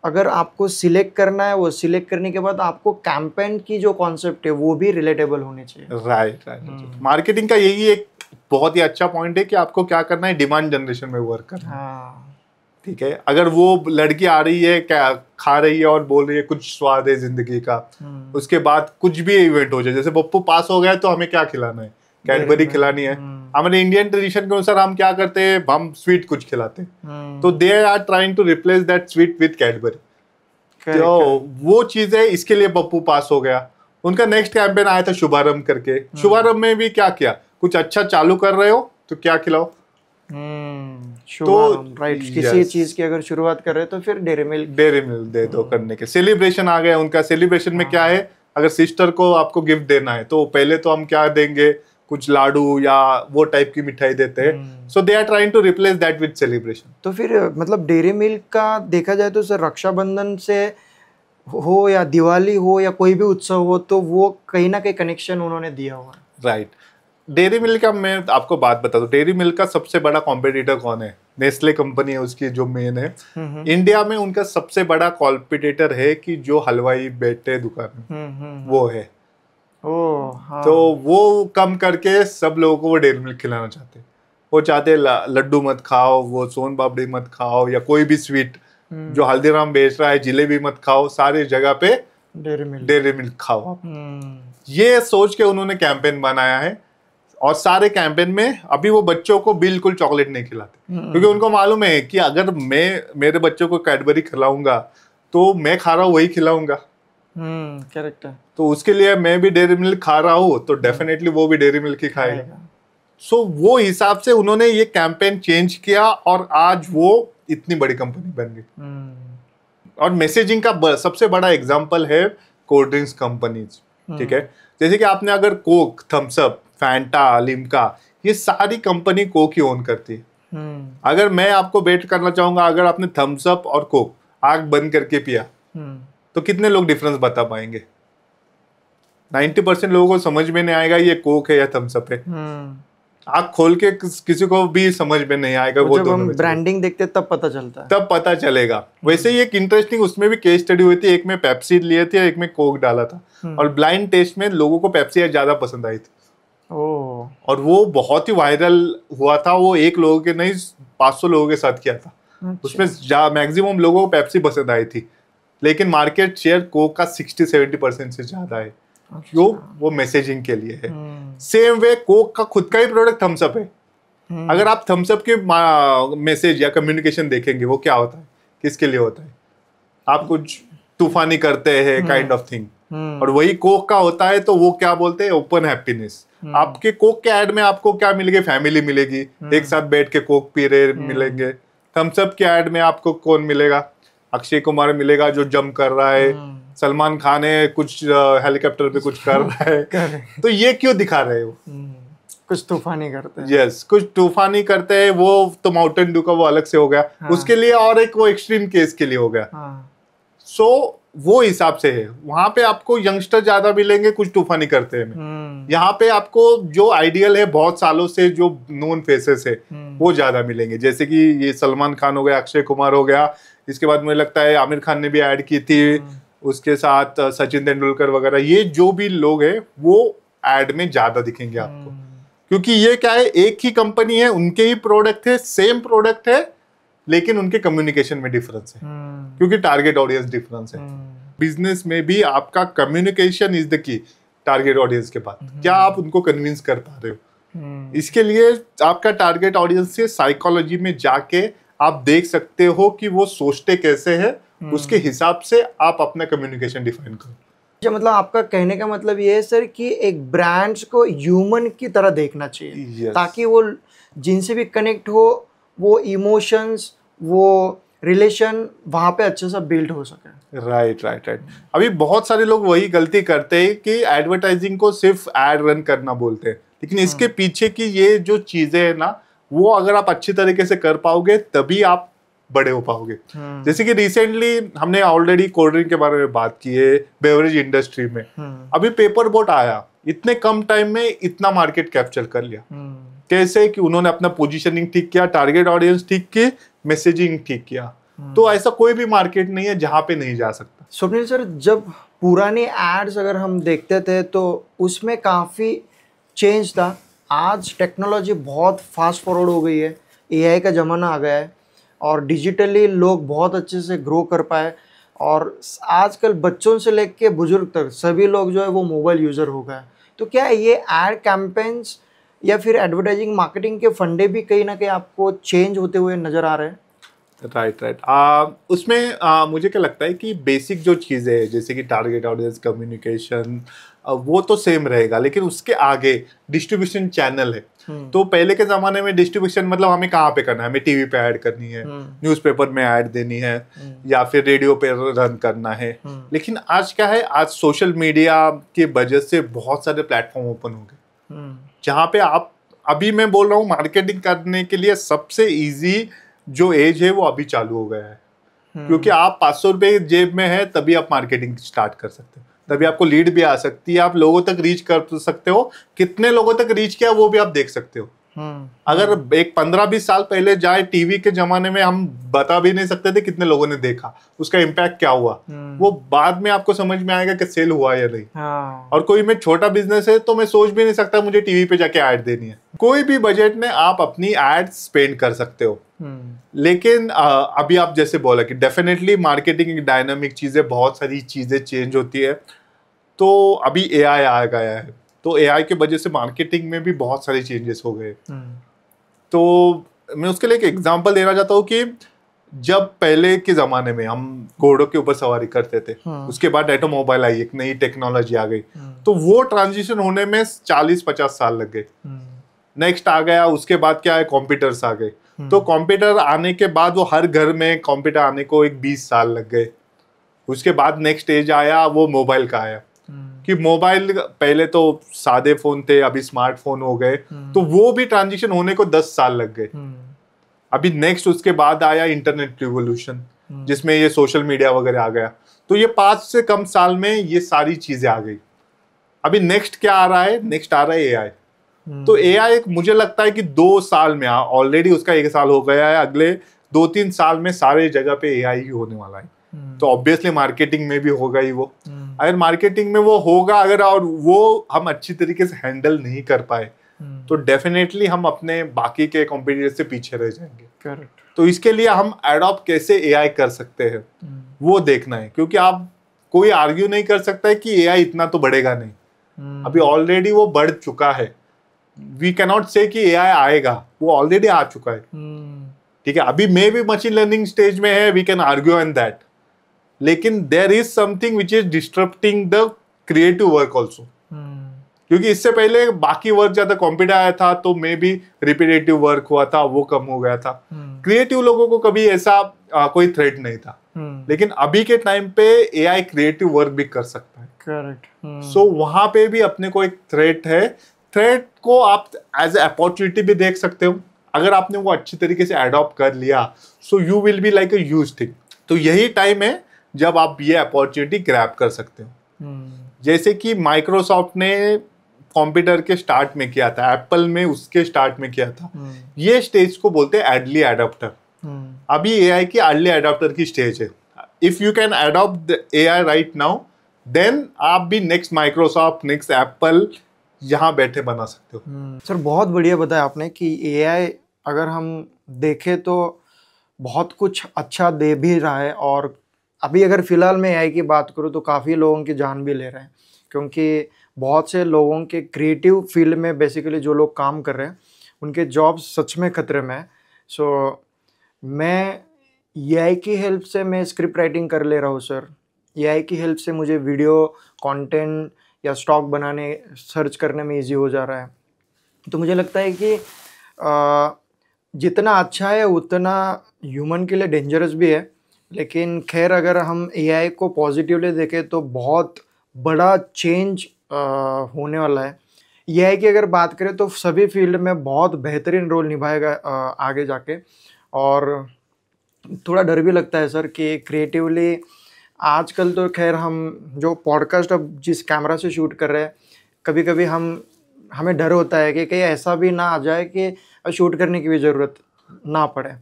Speaker 1: अगर आपको सिलेक्ट करना है, वो सिलेक्ट करने के बाद आपको कैंपेन की जो कॉन्सेप्ट है वो भी रिलेटेबल होनी चाहिए।
Speaker 2: राइट। मार्केटिंग का यही एक बहुत ही अच्छा पॉइंट है कि आपको क्या करना है, डिमांड जनरेशन में वर्क करना है। ठीक है, अगर वो लड़की आ रही है, क्या खा रही है और बोल रही है कुछ स्वाद है जिंदगी का, उसके बाद कुछ भी इवेंट हो जाए, जैसे पप्पू पास हो गया तो हमें क्या खिलाना है, कैडबरी खिलानी है। हमारे इंडियन ट्रेडिशन के अनुसार हम क्या करते हैं, हम स्वीट कुछ खिलाते हैं, तो they are trying to replace that sweet with Cadbury. तो वो चीज है, इसके लिए पप्पू पास हो गया। उनका नेक्स्ट कैंपेन आया था शुभारंभ करके। शुभारंभ में भी क्या किया, कुछ अच्छा चालू कर रहे हो तो क्या खिलाओ।
Speaker 1: तो राइट, किसी चीज की अगर शुरुआत कर रहे हो तो फिर डेयरी मिल्क
Speaker 2: दे दो करने के। सेलिब्रेशन आ गया उनका। सेलिब्रेशन में क्या है, अगर सिस्टर को आपको गिफ्ट देना है तो पहले तो हम क्या देंगे, कुछ लाडू या वो टाइप की मिठाई देते हैं। So they are trying to replace that with celebration.
Speaker 1: तो फिर मतलब डेयरी मिल्क का देखा जाए तो सर, रक्षाबंधन से हो या दिवाली हो या कोई भी उत्सव हो, तो वो कहीं ना कहीं कनेक्शन उन्होंने दिया हुआ है।
Speaker 2: राइट। डेयरी मिल्क का मैं आपको बात बता दूं, डेयरी मिल्क का सबसे बड़ा कॉम्पिटिटर कौन है? नेस्ले कंपनी है उसकी, जो मेन है इंडिया में। उनका सबसे बड़ा कॉम्पिटिटर है कि जो हलवाई बैठे दुकान में, वो है।
Speaker 1: हाँ।
Speaker 2: तो वो कम करके सब लोगों को वो डेयरी मिल्क खिलाना चाहते हैं। वो चाहते लड्डू मत खाओ, वो सोन पापड़ी मत खाओ, या कोई भी स्वीट जो हल्दीराम बेच रहा है, जिलेबी मत खाओ, सारी जगह पे डेयरी मिल्क खाओ आप। ये सोच के उन्होंने कैंपेन बनाया है। और सारे कैंपेन में अभी वो बच्चों को बिल्कुल चॉकलेट नहीं खिलाते, क्योंकि उनको मालूम है कि अगर मैं मेरे बच्चों को कैडबरी खिलाऊंगा तो मैं खा रहा हूँ वही खिलाऊंगा।
Speaker 1: करेक्ट है।
Speaker 2: तो उसके लिए मैं भी डेयरी मिल्क खा रहा हूँ तो डेफिनेटली वो भी डेयरी मिल्क ही खाएगा। सो वो हिसाब से उन्होंने ये कैंपेन चेंज किया और आज वो इतनी बड़ी कंपनी बन गई। और मैसेजिंग का सबसे बड़ा एग्जांपल है कोल्ड ड्रिंक्स कंपनीज। ठीक है, जैसे कि आपने अगर Coke, Thums Up, Fanta, Limca, ये सारी कंपनी कोक ही ओन करती है। अगर मैं आपको बेट करना चाहूंगा, अगर आपने थम्स अप और कोक आंख बंद करके पिया तो कितने लोग डिफरेंस बता पाएंगे? 90% लोगों को समझ में नहीं आएगा ये कोक है या थम्स अप है। आंख खोल के किसी को भी समझ में नहीं आएगा। वो
Speaker 1: जब हम ब्रांडिंग देखते तब पता चलता है,
Speaker 2: तब पता चलेगा। वैसे ही एक इंटरेस्टिंग उसमें भी केस स्टडी हुई थी, एक में पेप्सी लिए थे, एक में कोक डाला था, और ब्लाइंड टेस्ट में लोगों को पेप्सी ज्यादा पसंद आई थी। और वो बहुत ही वायरल हुआ था। वो एक लोगों के नहीं, 500 लोगों के साथ किया था। उसमें मैक्सिमम लोगों को पेप्सी पसंद आई थी, लेकिन मार्केट शेयर कोक का 60-70% से ज्यादा है। जो वो मैसेजिंग के लिए है। सेम वे कोक का खुद का ही प्रोडक्ट थम्स अप है। अगर आप थम्स अप के मैसेज या कम्युनिकेशन देखेंगे, वो क्या होता है, किसके लिए होता है? आप कुछ तूफानी करते हैं काइंड ऑफ थिंग। और वही कोक का होता है तो वो क्या बोलते हैं, ओपन हैप्पीनेस। आपके कोक के ऐड में आपको क्या मिलेगी? फैमिली मिलेगी, एक साथ बैठ के कोक पी रहे मिलेंगे। थम्स अप के ऐड में आपको कौन मिलेगा? अक्षय कुमार मिलेगा जो जंप कर रहा है, सलमान खान है कुछ हेलीकॉप्टर पे कुछ कर रहा है। तो ये क्यों दिखा रहे हो?
Speaker 1: कुछ तूफानी करते हैं।
Speaker 2: यस, कुछ तूफानी करते हैं। वो तो माउंटेन ड्यू का वो अलग से हो गया, उसके लिए, और एक वो एक्सट्रीम केस के लिए हो गया। सो वो हिसाब से है। वहां पे आपको यंगस्टर ज्यादा मिलेंगे कुछ तूफानी करते हैं। यहाँ पे आपको जो आइडियल है, बहुत सालों से जो नोन फेसेस है, वो ज्यादा मिलेंगे। जैसे कि ये सलमान खान हो गया, अक्षय कुमार हो गया, इसके बाद मुझे लगता है आमिर खान ने भी ऐड की थी, उसके साथ सचिन तेंदुलकर वगैरह। ये जो भी लोग हैं वो ऐड में ज्यादा दिखेंगे आपको, क्योंकि ये क्या है, एक ही कंपनी है, उनके ही प्रोडक्ट है, सेम प्रोडक्ट है, लेकिन उनके कम्युनिकेशन में डिफरेंस है, क्योंकि टारगेट ऑडियंस डिफरेंस है। बिजनेस में भी आपका communication is the key target audience के बाद। क्या आप उनको कन्विंस कर पा रहे हो? इसके लिए आपका टारगेट ऑडियंस से साइकोलॉजी में जाके आप देख सकते हो कि वो सोचते कैसे हैं, उसके हिसाब से आप अपना कम्युनिकेशन डिफाइन करो।
Speaker 1: मतलब आपका कहने का मतलब ये है सर कि एक ब्रांड्स को ह्यूमन की तरह देखना चाहिए। ताकि वो जिनसे भी कनेक्ट हो, वो इमोशंस, वो रिलेशन वहां पे अच्छे से बिल्ड हो सके।
Speaker 2: राइट। अभी बहुत सारे लोग वही गलती करते हैं कि एडवर्टाइजिंग को सिर्फ एड रन करना बोलते हैं, लेकिन इसके पीछे की ये जो चीजें है ना, वो अगर आप अच्छी तरीके से कर पाओगे तभी आप बड़े हो पाओगे। जैसे कि रिसेंटली हमने ऑलरेडी कोल्ड ड्रिंक के बारे में बात की है, बेवरेज इंडस्ट्री में अभी पेपर बोट आया, इतने कम टाइम में इतना मार्केट कैप्चर कर लिया। कैसे कि उन्होंने अपना पोजीशनिंग ठीक किया, टारगेट ऑडियंस ठीक की, मैसेजिंग ठीक किया। तो ऐसा कोई भी मार्केट नहीं है जहां पे नहीं जा सकता।
Speaker 1: स्वप्निल सर, जब पुरानी एड्स अगर हम देखते थे तो उसमें काफ़ी चेंज था। आज टेक्नोलॉजी बहुत फास्ट फॉरवर्ड हो गई है, एआई का ज़माना आ गया है और डिजिटली लोग बहुत अच्छे से ग्रो कर पाए। और आजकल बच्चों से लेकर बुजुर्ग तक सभी लोग जो है वो मोबाइल यूज़र हो गए। तो क्या ये एड कैंपेन्स या फिर एडवर्टाइजिंग मार्केटिंग के फंडे भी कहीं ना कहीं आपको चेंज होते हुए नज़र आ रहे हैं?
Speaker 2: राइट। उसमें मुझे क्या लगता है कि बेसिक जो चीज़ें हैं जैसे कि टारगेट ऑडियंस, कम्युनिकेशन, वो तो सेम रहेगा, लेकिन उसके आगे डिस्ट्रीब्यूशन चैनल है। तो पहले के ज़माने में डिस्ट्रीब्यूशन मतलब हमें कहाँ पे करना है, हमें टीवी पे ऐड करनी है, न्यूज़पेपर में ऐड देनी है, या फिर रेडियो पे रन करना है। लेकिन आज क्या है, आज सोशल मीडिया की वजह से बहुत सारे प्लेटफॉर्म ओपन हो गए जहाँ पे आप, अभी मैं बोल रहा हूँ मार्केटिंग करने के लिए सबसे ईजी जो एज है वो अभी चालू हो गया है। क्योंकि आप 500 रुपये जेब में है तभी आप मार्केटिंग स्टार्ट कर सकते हो, तभी आपको लीड भी आ सकती है, आप लोगों तक रीच कर सकते हो। कितने लोगों तक रीच किया वो भी आप देख सकते हो। अगर एक 15-20 साल पहले जाए, टीवी के जमाने में हम बता भी नहीं सकते थे कितने लोगों ने देखा, उसका इम्पैक्ट क्या हुआ, वो बाद में आपको समझ में आएगा कि सेल हुआ या नहीं। और कोई में छोटा बिजनेस है तो मैं सोच भी नहीं सकता मुझे टीवी पे जाके ऐड देनी है। कोई भी बजट में आप अपनी एड स्पेंड कर सकते हो। लेकिन अभी आप जैसे बोला कि डेफिनेटली मार्केटिंग की डायनामिक चीजें, बहुत सारी चीजें चेंज होती है। तो अभी एआई आ गया है, तो एआई के वजह से मार्केटिंग में भी बहुत सारे चेंजेस हो गए। तो मैं उसके लिए एक एग्जांपल देना चाहता हूँ कि जब पहले के जमाने में हम घोड़ों के ऊपर सवारी करते थे, उसके बाद ऑटोमोबाइल आई, एक नई टेक्नोलॉजी आ गई, तो वो ट्रांजिशन होने में 40-50 साल लग गए। नेक्स्ट आ गया, उसके बाद क्या है, कंप्यूटर्स आ गए। तो कंप्यूटर आने के बाद वो हर घर में कंप्यूटर आने को एक 20 साल लग गए। उसके बाद नेक्स्ट स्टेज आया, वो मोबाइल का आया कि मोबाइल, पहले तो सादे फोन थे, अभी स्मार्टफोन हो गए, तो वो भी ट्रांजिशन होने को 10 साल लग गए। अभी नेक्स्ट उसके बाद आया इंटरनेट रिवोल्यूशन, जिसमें ये सोशल मीडिया वगैरह आ गया। तो ये 5 से कम साल में ये सारी चीजें आ गई। अभी नेक्स्ट क्या आ रहा है, नेक्स्ट आ रहा है एआई। तो एआई मुझे लगता है कि 2 साल में, ऑलरेडी उसका 1 साल हो गया है, अगले 2-3 साल में सारे जगह पे एआई ही होने वाला है। तो ऑब्वियसली मार्केटिंग में भी होगा ही वो। अगर मार्केटिंग में वो होगा अगर, और वो हम अच्छी तरीके से हैंडल नहीं कर पाए, तो डेफिनेटली हम अपने बाकी के कॉम्पिटिटर से पीछे रह जाएंगे।
Speaker 1: करेक्ट।
Speaker 2: तो इसके लिए हम एडॉप्ट कैसे एआई कर सकते हैं वो देखना है, क्योंकि आप, कोई आर्ग्यू नहीं कर सकता है कि एआई इतना तो बढ़ेगा नहीं। अभी ऑलरेडी वो बढ़ चुका है। वी कैन नॉट से कि एआई आएगा, वो ऑलरेडी आ चुका है। ठीक है, अभी मे भी मशीन लर्निंग स्टेज में है, we can argue on that, लेकिन there is something which is disturbing the creative work also. क्योंकि इससे पहले बाकी वर्क ज्यादा कंप्यूटर आया था तो मे भी रिपीटेटिव वर्क हुआ था, वो कम हो गया था। क्रिएटिव लोगों को कभी ऐसा कोई थ्रेट नहीं था। लेकिन अभी के टाइम पे एआई क्रिएटिव वर्क भी कर सकता है।
Speaker 1: करेक्ट।
Speaker 2: सो वहां पे भी अपने को एक थ्रेट है। थ्रेट को आप एज ए अपॉर्चुनिटी भी देख सकते हो। अगर आपने वो अच्छी तरीके से अडॉप्ट कर लिया, so you will be like a huge thing. तो यही टाइम है जब आप ये अपॉर्चुनिटी ग्रैब कर सकते हो। जैसे कि माइक्रोसॉफ्ट ने कंप्यूटर के स्टार्ट में किया था, एप्पल में उसके स्टार्ट में किया था। ये स्टेज को बोलते हैं अर्ली एडॉप्टर। अभी एआई की अर्ली एडॉप्टर की स्टेज है। If you can adopt AI right now, then आप भी नेक्स्ट माइक्रोसॉफ्ट, नेक्स्ट एप्पल यहाँ बैठे बना सकते हो।
Speaker 1: सर बहुत बढ़िया बताया आपने कि एआई अगर हम देखें तो बहुत कुछ अच्छा दे भी रहा है, और अभी अगर फ़िलहाल मैं एआई की बात करूँ तो काफ़ी लोगों की जान भी ले रहे हैं, क्योंकि बहुत से लोगों के क्रिएटिव फील्ड में बेसिकली जो लोग काम कर रहे हैं उनके जॉब सच में खतरे में है। सो मैं एआई की हेल्प से मैं स्क्रिप्ट राइटिंग कर ले रहा हूँ सर। एआई की हेल्प से मुझे वीडियो कंटेंट या स्टॉक बनाने, सर्च करने में इजी हो जा रहा है। तो मुझे लगता है कि जितना अच्छा है उतना ह्यूमन के लिए डेंजरस भी है। लेकिन खैर, अगर हम एआई को पॉजिटिवली देखें तो बहुत बड़ा चेंज होने वाला है। एआई की अगर बात करें तो सभी फील्ड में बहुत बेहतरीन रोल निभाएगा आगे जाके। और थोड़ा डर भी लगता है सर कि क्रिएटिवली आजकल तो खैर हम जो पॉडकास्ट अब जिस कैमरा से शूट कर रहे हैं, कभी कभी हमें डर होता है कि कहीं ऐसा भी ना आ जाए कि शूट करने की भी ज़रूरत ना पड़े।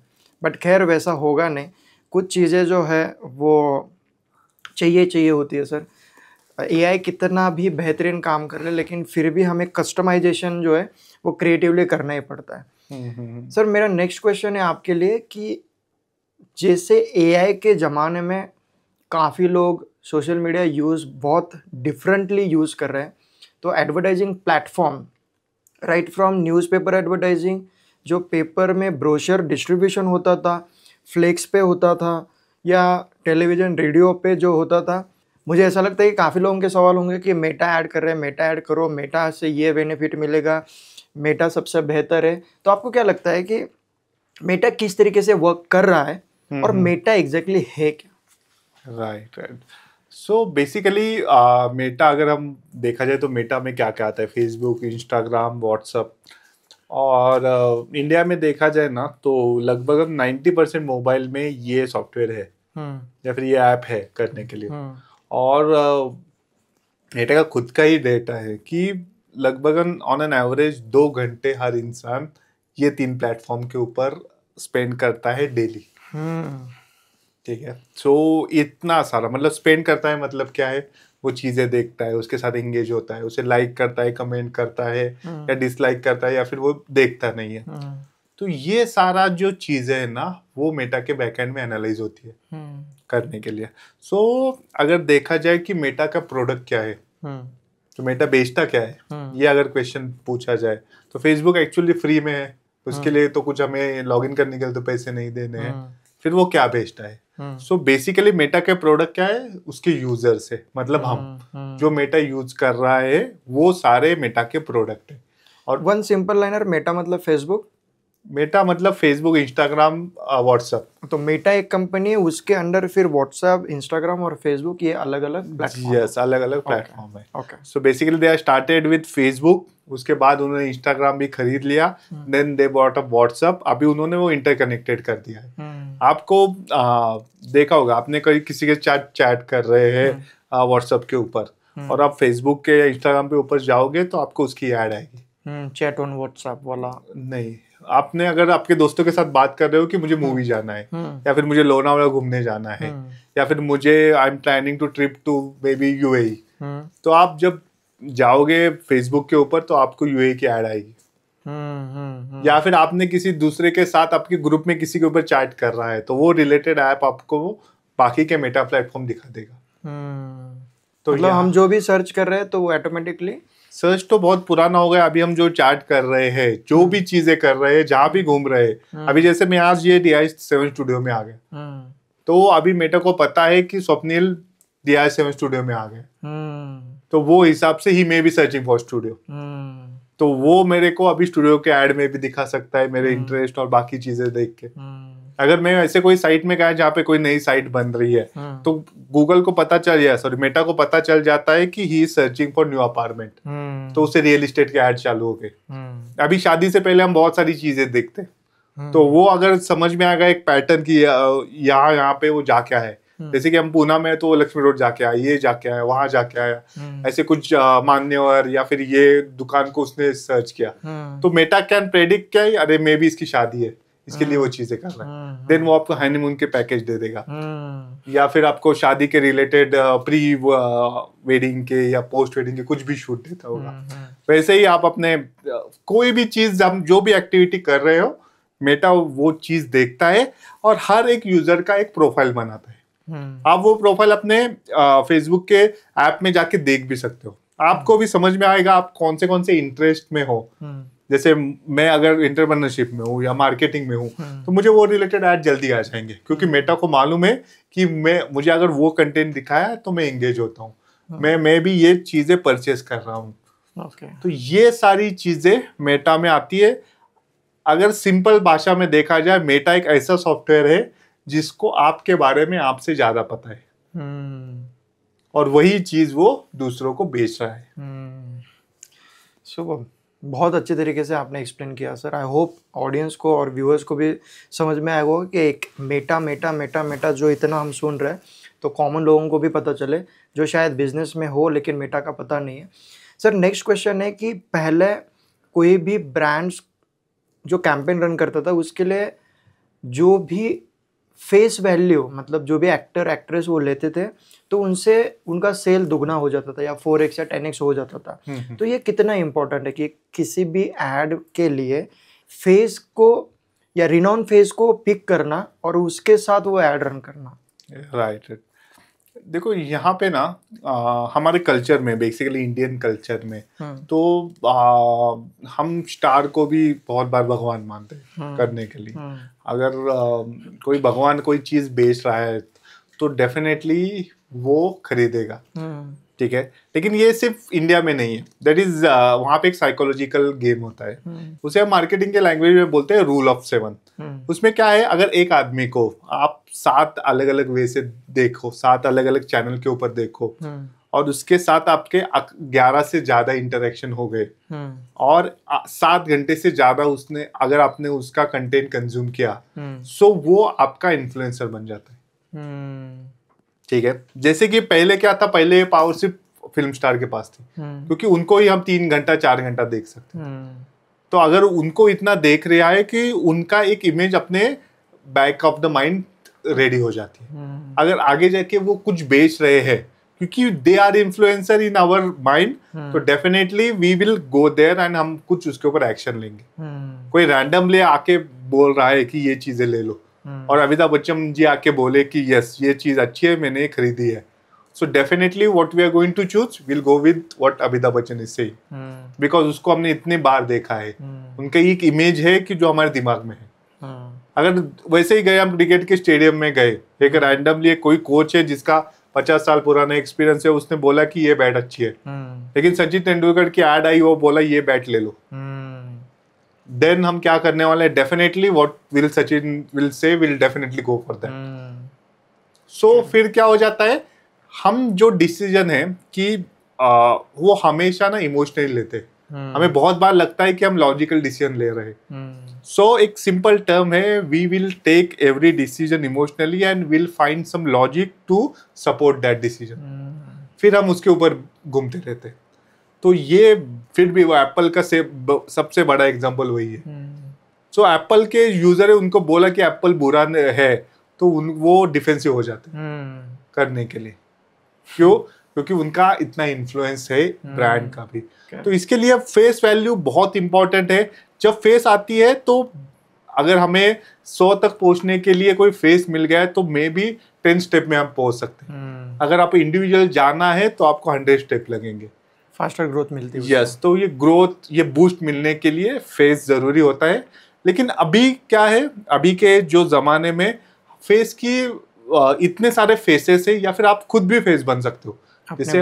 Speaker 1: बट खैर वैसा होगा नहीं, कुछ चीज़ें जो है वो चाहिए होती है सर। एआई कितना भी बेहतरीन काम कर ले लेकिन फिर भी हमें कस्टमाइजेशन जो है वो क्रिएटिवली करना ही पड़ता है। सर मेरा नेक्स्ट क्वेश्चन है आपके लिए कि जैसे एआई के ज़माने में काफ़ी लोग सोशल मीडिया यूज़ बहुत डिफरेंटली यूज़ कर रहे हैं, तो advertising platform right from newspaper advertising, जो पेपर में ब्रोशर डिस्ट्रीब्यूशन होता था, फ्लेक्स पे होता था या टेलीविज़न रेडियो पे जो होता था, मुझे ऐसा लगता है कि काफ़ी लोगों के सवाल होंगे कि मेटा ऐड कर रहे हैं, मेटा ऐड करो, मेटा से ये बेनिफिट मिलेगा, मेटा सबसे बेहतर है। तो आपको क्या लगता है कि मेटा किस तरीके से वर्क कर रहा है और मेटा एग्जैक्टली है क्या?
Speaker 2: राइट। सो बेसिकली मेटा अगर हम देखा जाए तो मेटा में क्या क्या आता है, फेसबुक, इंस्टाग्राम, व्हाट्सअप। और इंडिया में देखा जाए ना तो लगभग 90% मोबाइल में ये सॉफ्टवेयर है या फिर ये ऐप है करने के लिए। और मेटा का खुद का ही डेटा है कि लगभग ऑन एन एवरेज 2 घंटे हर इंसान ये 3 प्लेटफॉर्म के ऊपर स्पेंड करता है डेली। ठीक है, सो इतना सारा मतलब स्पेंड करता है, मतलब क्या है, वो चीज़ें देखता है, उसके साथ एंगेज होता है, उसे लाइक करता है, कमेंट करता है या डिसलाइक करता है या फिर वो देखता नहीं है। तो ये सारा जो चीज़ें है ना वो मेटा के बैकएंड में एनालाइज होती है करने के लिए। सो अगर देखा जाए कि मेटा का प्रोडक्ट क्या है, तो मेटा बेचता क्या है, ये अगर क्वेश्चन पूछा जाए तो फेसबुक एक्चुअली फ्री में है, उसके लिए तो कुछ हमें लॉगिन करने के लिए तो पैसे नहीं देने हैं। फिर वो क्या बेचता है? सो बेसिकली मेटा के प्रोडक्ट क्या है, उसके यूजर्स है, मतलब हम जो मेटा यूज कर रहा है वो सारे मेटा के प्रोडक्ट है। और
Speaker 1: वन सिंपल लाइनर, मेटा मतलब फेसबुक,
Speaker 2: मेटा मतलब फेसबुक, इंस्टाग्राम, व्हाट्सएप।
Speaker 1: तो मेटा एक कंपनी है, उसके अंडर फिर व्हाट्सएप, इंस्टाग्राम और फेसबुक ये अलग अलग प्लेटफॉर्म।
Speaker 2: यस, अलग अलग प्लेटफॉर्म है। So basically they are started with Facebook, उसके बाद उन्होंने इंस्टाग्राम भी खरीद लिया, then they bought up WhatsApp, अभी उन्होंने वो इंटरकनेक्टेड कर दिया है। आपको देखा होगा, आपने कहीं किसी के चैट कर रहे हैं व्हाट्सएप के ऊपर और आप फेसबुक के या इंस्टाग्राम पे ऊपर जाओगे तो आपको उसकी ऐड आएगी।
Speaker 1: चैट ऑन व्हाट्सएप वाला
Speaker 2: नहीं, आपने अगर आपके दोस्तों के साथ बात कर रहे हो कि मुझे मूवी जाना है या फिर मुझे लोनावाला घूमने जाना है या फिर मुझे I am planning to trip to maybe UAE, तो आप जब जाओगे फेसबुक के ऊपर तो आपको यूएई की ऐड आएगी। या फिर आपने किसी दूसरे के साथ आपके ग्रुप में किसी के ऊपर चैट कर रहा है तो वो रिलेटेड ऐप आपको बाकी के मेटा प्लेटफॉर्म दिखा देगा।
Speaker 1: तो मतलब हम जो भी सर्च कर रहे हैं तो वो ऑटोमेटिकली,
Speaker 2: सर्च तो बहुत पुराना हो गया, अभी हम जो चैट कर रहे हैं, जो भी चीजें कर रहे हैं, जहां भी घूम रहे हैं, अभी जैसे मैं आज ये DI7 स्टूडियो में आ गया तो अभी मेटा को पता है कि स्वप्निल DI7 स्टूडियो में आ गए, तो वो हिसाब से ही मैं भी सर्चिंग फॉर स्टूडियो, तो वो मेरे को अभी स्टूडियो के ऐड में भी दिखा सकता है मेरे इंटरेस्ट और बाकी चीजें देख के। अगर मैं ऐसे कोई साइट में गया जहाँ पे कोई नई साइट बन रही है तो गूगल को पता चल जाए, सॉरी मेटा को पता चल जाता है कि he is searching for new apartment, तो उसे रियल एस्टेट के ऐड चालू हो गए। अभी शादी से पहले हम बहुत सारी चीजें देखते, तो वो अगर समझ में आ गया एक पैटर्न की यहाँ पे वो जा क्या है, जैसे कि हम पूना में तो लक्ष्मी रोड जाके आया, ये जाके आया, वहां जाके आया, ऐसे कुछ मान्यवर या फिर ये दुकान को उसने सर्च किया, तो मेटा कैन प्रेडिक्ट क्या है, अरे मे बी इसकी शादी है, इसके लिए वो चीजें कर रहा है, देन वो आपको हनीमून के पैकेज दे देगा, या फिर आपको शादी के रिलेटेड प्री वेडिंग के या पोस्ट वेडिंग के कुछ भी शूट देता होगा। वैसे ही आप अपने कोई भी चीज, हम जो भी एक्टिविटी कर रहे हो, मेटा वो चीज देखता है और हर एक यूजर का एक प्रोफाइल बनाता है। आप वो प्रोफाइल अपने फेसबुक के ऐप में जाके देख भी सकते हो, आपको भी समझ में आएगा आप कौन से इंटरेस्ट में हो। जैसे मैं अगर एंटरप्रेन्योरशिप में हूँ या मार्केटिंग में हूँ तो मुझे वो रिलेटेड ऐड जल्दी आ जाएंगे, क्योंकि मेटा को मालूम है कि मुझे अगर वो कंटेंट दिखाया है तो मैं एंगेज होता हूँ, मैं भी ये चीजें परचेस कर रहा हूँ। तो ये सारी चीजें मेटा में आती है। अगर सिंपल भाषा में देखा जाए, मेटा एक ऐसा सॉफ्टवेयर है जिसको आपके बारे में आपसे ज्यादा पता है और वही चीज वो दूसरों को बेच रहा है।
Speaker 1: शुभम, बहुत अच्छे तरीके से आपने एक्सप्लेन किया सर। आई होप ऑडियंस को और व्यूअर्स को भी समझ में आएगा कि एक मेटा मेटा मेटा मेटा जो इतना हम सुन रहे हैं, तो कॉमन लोगों को भी पता चले जो शायद बिजनेस में हो लेकिन मेटा का पता नहीं है। सर नेक्स्ट क्वेश्चन है कि पहले कोई भी ब्रांड्स जो कैंपेन रन करता था उसके लिए जो भी फेस वैल्यू, मतलब जो भी एक्टर एक्ट्रेस वो लेते थे तो उनसे उनका सेल दुगना हो जाता था या 4x या 10x हो जाता था। तो ये कितना इम्पोर्टेंट है कि किसी भी एड के लिए फेस को या रिनॉन फेस को पिक करना और उसके साथ वो एड रन करना।
Speaker 2: राइट। देखो यहाँ पे ना हमारे कल्चर में, बेसिकली इंडियन कल्चर में, तो हम स्टार को भी बहुत बार भगवान मानते हैं करने के लिए। अगर कोई भगवान कोई चीज बेच रहा है तो डेफिनेटली वो खरीदेगा, ठीक है। लेकिन ये सिर्फ इंडिया में नहीं है, दैट इज वहाँ पे एक साइकोलॉजिकल गेम होता है, उसे हम मार्केटिंग के लैंग्वेज में बोलते हैं रूल ऑफ 7। उसमें क्या है, अगर एक आदमी को आप 7 अलग अलग वे से देखो, 7 अलग अलग चैनल के ऊपर देखो, और उसके साथ आपके 11 से ज्यादा इंटरेक्शन हो गए और 7 घंटे से ज्यादा उसने, अगर आपने उसका कंटेंट कंज्यूम किया, सो वो आपका इन्फ्लुएंसर बन जाता है, ठीक है। जैसे कि पहले क्या था, पहले पावर सिर्फ फिल्म स्टार के पास थी, क्योंकि उनको ही हम 3 घंटा 4 घंटा देख सकते हैं। तो अगर उनको इतना देख रहा है कि उनका एक इमेज अपने back of the mind ready हो जाती है। अगर आगे जाके वो कुछ बेच रहे हैं, क्योंकि they are influencer in our mind, तो definitely we will go there and हम कुछ उसके ऊपर एक्शन लेंगे। कोई रैंडमली आके बोल रहा है कि ये चीजें ले लो, और अमिताभ बच्चन जी आके बोले कि यस ये चीज अच्छी है, मैंने खरीदी है, so definitely what we are going to choose, will go with what Amitabh Bachchan is saying, because उसको हमने इतने बार देखा है, उनका एक इमेज है कि जो हमारे दिमाग में है। अगर वैसे ही गए, हम क्रिकेट के स्टेडियम में गए, एक रैंडमली कोई कोच है जिसका 50 साल पुराना एक्सपीरियंस है, उसने बोला कि ये बैट अच्छी है, लेकिन सचिन तेंदुलकर की एड आई, वो बोला ये बैट ले लो, देन हम क्या करने वाले हैं, definitely what will Sachin will say, will definitely go for that. So फिर क्या हो जाता है, हम जो डिसीजन है कि वो हमेशा ना इमोशनली लेते हैं। हमें बहुत बार लगता है कि हम लॉजिकल डिसीजन ले रहे हैं। सो एक सिंपल टर्म है, we will take every decision emotionally and will find some logic to support that decision, फिर हम उसके ऊपर घूमते रहते हैं। तो ये फिर भी वो एप्पल का सबसे बड़ा एग्जांपल वही है। सो एप्पल के यूजर है, उनको बोला कि एप्पल बुरा है, तो वो डिफेंसिव हो जाते करने के लिए। क्यों? क्योंकि उनका इतना इन्फ्लुएंस है ब्रांड का भी। तो इसके लिए फेस वैल्यू बहुत इंपॉर्टेंट है। जब फेस आती है तो अगर हमें 100 तक पहुंचने के लिए कोई फेस मिल गया है तो मे बी 10 स्टेप में हम पहुंच सकते हैं। अगर आपको इंडिविजुअल जाना है तो आपको 100 स्टेप लगेंगे,
Speaker 1: फास्टर ग्रोथ मिलती है।
Speaker 2: यस, तो ये ग्रोथ, ये बूस्ट मिलने के लिए फेस जरूरी होता है। लेकिन अभी क्या है, अभी के जो जमाने में फेस की इतने सारे फेसेस है, या फिर आप खुद भी फेस बन सकते हो जिससे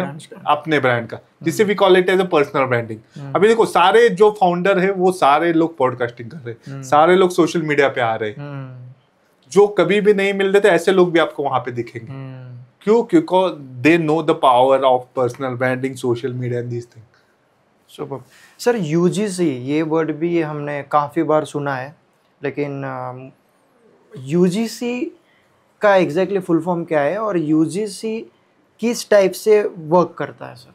Speaker 2: अपने ब्रांड का, जिससे we call it as a personal branding. अभी देखो सारे जो फाउंडर है वो सारे लोग पॉडकास्टिंग कर रहे हैं, सारे लोग सोशल मीडिया पे आ रहे हैं। जो कभी भी नहीं मिल रहे थे ऐसे लोग भी आपको वहां पे दिखेंगे। क्यों? क्योंकि they know the power of personal branding, social media and this thing.
Speaker 1: Super sir, UGC ये वर्ड भी हमने काफ़ी बार सुना है, लेकिन यूजीसी का एग्जैक्टली फुल फॉर्म क्या है और यूजीसी किस टाइप से वर्क करता है सर?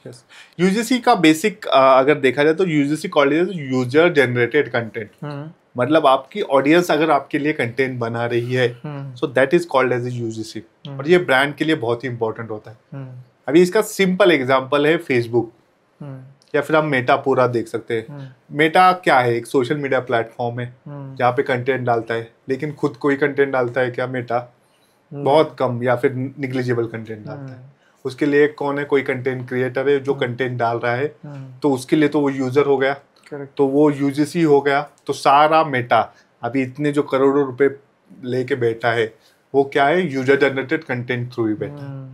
Speaker 2: यस, यूजीसी का बेसिक अगर देखा जाए तो UGC called is user generated content. मतलब आपकी ऑडियंस अगर आपके लिए कंटेंट बना रही है, so that is called as UGC. और ये ब्रांड के लिए बहुत ही इंपॉर्टेंट होता है। अभी इसका सिंपल एग्जांपल है फेसबुक, या फिर हम मेटा पूरा देख सकते हैं। मेटा क्या है? एक सोशल मीडिया प्लेटफॉर्म है जहाँ पे कंटेंट डालता है, लेकिन खुद कोई कंटेंट डालता है क्या मेटा? बहुत कम, या फिर निग्लिजिबल कंटेंट डालता है। उसके लिए कौन है? कोई कंटेंट क्रिएटर है जो कंटेंट डाल रहा है, तो उसके लिए तो वो यूजर हो गया, तो वो यूजीसी हो गया। तो सारा मेटा अभी इतने जो करोड़ों रुपए लेके बैठा है वो क्या है? यूजर जनरेटेड कंटेंट थ्रू ही बैठा है।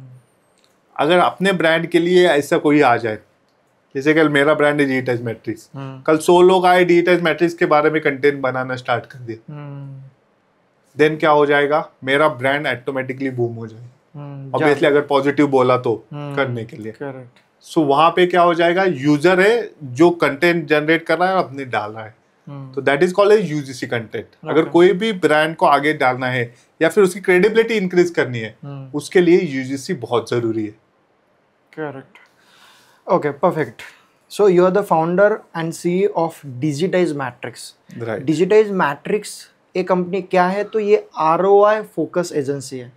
Speaker 2: अगर अपने ब्रांड के लिए ऐसा कोई आ जाए, जैसे कल मेरा ब्रांड है डीटच मैट्रिक्स, कल 100 लोग आए डीटच मैट्रिक्स के बारे में कंटेंट बनाना स्टार्ट कर दिया, देन क्या हो जाएगा? मेरा ब्रांड ऑटोमेटिकली बूम हो जाएगा। ऑब्वियसली अगर पॉजिटिव बोला तो करने के लिए। सो वहां पे क्या हो जाएगा, यूजर है जो कंटेंट जनरेट कर रहा है और अपने डाल रहा है, तो that is called UGC content. अगर कोई भी ब्रांड को आगे डालना है या फिर उसकी क्रेडिबिलिटी इंक्रीज करनी है, उसके लिए यूजीसी बहुत जरूरी है।
Speaker 1: Correct, okay, perfect. So you are the founder and CEO of Digitize Matrix.
Speaker 2: Right.
Speaker 1: Digitize Matrix एक कंपनी क्या है? तो ये आरओआई फोकस एजेंसी है।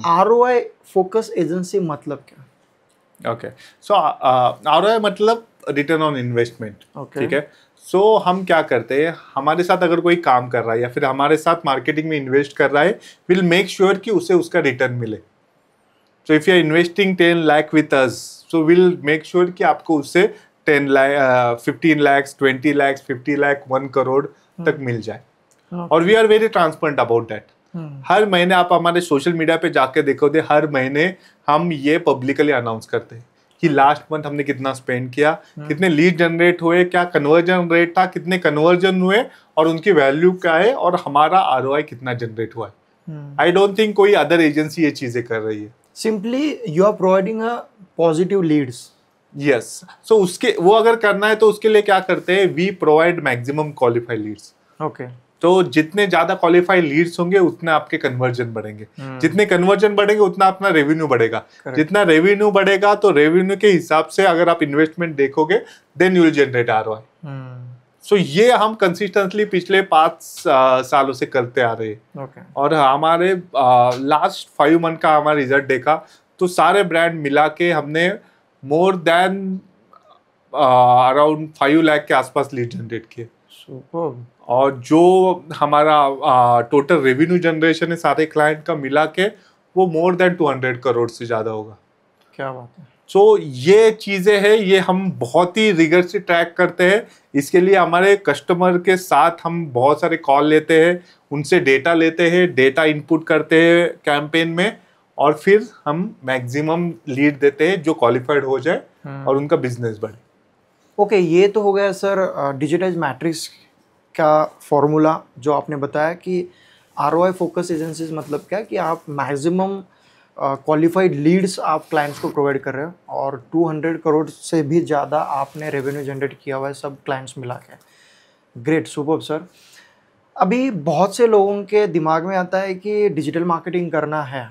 Speaker 1: आरओआई फोकस एजेंसी मतलब क्या?
Speaker 2: ओके, सो आरओआई मतलब रिटर्न ऑन इन्वेस्टमेंट। ठीक है, सो हम क्या करते हैं, हमारे साथ अगर कोई काम कर रहा है या फिर हमारे साथ मार्केटिंग में इन्वेस्ट कर रहा है, विल मेक श्योर कि उसे उसका रिटर्न मिले। So if you are investing 10 lakh with us, so will make sure कि आपको उससे 10 लाख, 15 लाख, 20 लाख, 50 लाख, 1 करोड़ तक मिल जाए। और we are very transparent about that. हर महीने आप हमारे सोशल मीडिया पे जाके देखोगे, हर महीने हम ये पब्लिकली अनाउंस करते हैं कि लास्ट मंथ हमने कितना स्पेंड किया, कितने लीड जनरेट हुए, क्या कन्वर्जन रेट था, कितने कन्वर्जन हुए और उनकी वैल्यू क्या है और हमारा आरओआई कितना जनरेट हुआ है। आई डोंट थिंक कोई अदर एजेंसी ये चीजें कर रही है।
Speaker 1: Simply you are providing a positive leads.
Speaker 2: Yes, so उसके वो अगर करना है तो उसके लिए क्या करते हैं, we provide maximum qualified leads.
Speaker 1: Okay,
Speaker 2: तो जितने ज्यादा क्वालिफाइड लीड्स होंगे उतने आपके कन्वर्जन बढ़ेंगे, जितने कन्वर्जन बढ़ेंगे उतना अपना रेवेन्यू बढ़ेगा। जितना रेवेन्यू बढ़ेगा तो रेवेन्यू के हिसाब से अगर आप इन्वेस्टमेंट देखोगे, then you will generate ROI. So ये हम कंसिस्टेंटली पिछले 5 सालों से करते आ रहे हैं। और हमारे लास्ट 5 मंथ का हमारा रिजल्ट देखा तो सारे ब्रांड मिला के हमने मोर देन अराउंड 5 लाख के आसपास लीड जनरेट किए।
Speaker 1: सुपर्ब।
Speaker 2: और जो हमारा टोटल रेवेन्यू जनरेशन है सारे क्लाइंट का मिला के, वो मोर देन 200 करोड़ से ज्यादा होगा।
Speaker 1: क्या बात है।
Speaker 2: सो ये चीजें हैं, ये हम बहुत ही रिगर से ट्रैक करते हैं। इसके लिए हमारे कस्टमर के साथ हम बहुत सारे कॉल लेते हैं, उनसे डेटा लेते हैं, डेटा इनपुट करते हैं कैंपेन में, और फिर हम मैक्सिमम लीड देते हैं जो क्वालिफाइड हो जाए और उनका बिजनेस बढ़े।
Speaker 1: ओके, ये तो हो गया सर डिजिटाइज मैट्रिक्स का फॉर्मूला जो आपने बताया कि आरओआई फोकस एजेंसीज मतलब क्या, कि आप मैक्सिमम क्वालिफाइड लीड्स आप क्लाइंट्स को प्रोवाइड कर रहे हो और 200 करोड़ से भी ज़्यादा आपने रेवेन्यू जनरेट किया हुआ है सब क्लाइंट्स मिला के। Great, superb sir. अभी बहुत से लोगों के दिमाग में आता है कि डिजिटल मार्केटिंग करना है,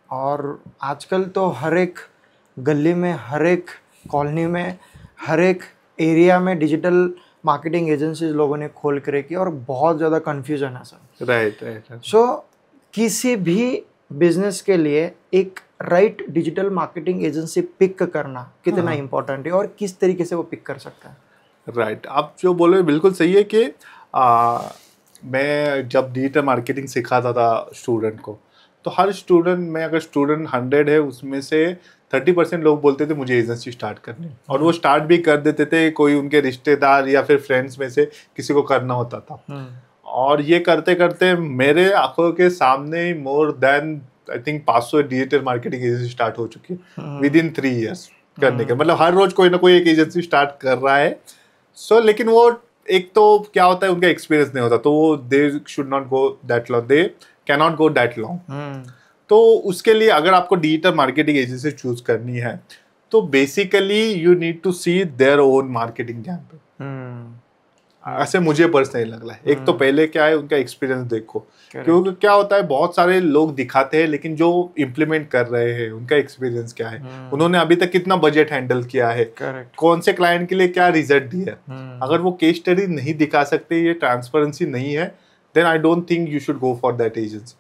Speaker 1: और आजकल तो हर एक गली में, हर एक कॉलोनी में, हर एक एरिया में डिजिटल मार्केटिंग एजेंसीज लोगों ने खोल कर रखी और बहुत ज़्यादा कन्फ्यूजन है सर।
Speaker 2: राइट।
Speaker 1: सो किसी भी बिजनेस के लिए एक right digital marketing agency pick करना कितना इम्पोर्टेंट है और किस तरीके से वो पिक कर सकता है?
Speaker 2: राइट, आप जो बोल रहे हो बिल्कुल सही है कि मैं जब डिजिटल मार्केटिंग सिखाता था स्टूडेंट को, तो हर स्टूडेंट में अगर स्टूडेंट 100 है उसमें से 30% लोग बोलते थे मुझे एजेंसी स्टार्ट करनी, और वो स्टार्ट भी कर देते थे, कोई उनके रिश्तेदार या फिर फ्रेंड्स में से किसी को करना होता था। और ये करते करते मेरे आंखों के सामने more than I think 500 digital marketing agency start हो चुकी है विद इन 3 ईयर्स करने के। मतलब हर रोज कोई ना कोई एक एजेंसी स्टार्ट कर रहा है। सो लेकिन वो एक तो क्या होता है, उनका एक्सपीरियंस नहीं होता, तो वो they should not go that long, they can not go that long. तो उसके लिए अगर आपको डिजिटल मार्केटिंग एजेंसी चूज करनी है तो basically you need to see their own marketing campaign. ऐसे मुझे पर्सनली लग रहा है। एक तो पहले क्या है, उनका एक्सपीरियंस देखो, क्योंकि क्या होता है बहुत सारे लोग दिखाते हैं लेकिन जो इम्प्लीमेंट कर रहे हैं उनका एक्सपीरियंस क्या है, उन्होंने अभी तक कितना बजट हैंडल किया है, कौन से क्लाइंट के लिए क्या रिजल्ट दिया है। अगर वो केस स्टडी नहीं दिखा सकते, ये ट्रांसपेरेंसी नहीं है, then I don't think you should go for that agency.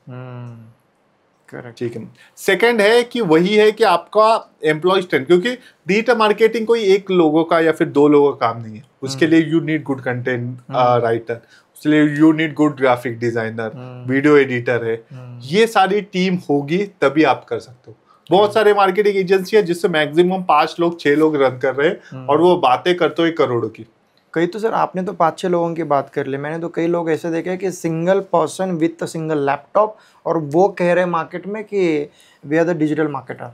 Speaker 2: ठीक है। सेकंड है कि वही है कि आपका एम्प्लॉय स्ट्रेंथ, क्योंकि डिजिटल मार्केटिंग कोई एक लोगों का या फिर 2 लोगों का काम नहीं है। उसके लिए you need good content writer, उसके लिए you need good graphic designer, video editor है, ये सारी टीम होगी तभी आप कर सकते हो। बहुत सारे मार्केटिंग एजेंसी है जिससे मैक्सिमम 5 लोग 6 लोग रन कर रहे हैं और वो बातें करते हुए करोड़ों की।
Speaker 1: कई तो सर आपने तो 5-6 लोगों की बात कर ली, मैंने तो कई लोग ऐसे देखे कि single person with single laptop, और वो कह रहे मार्केट में कि we are the digital marketer.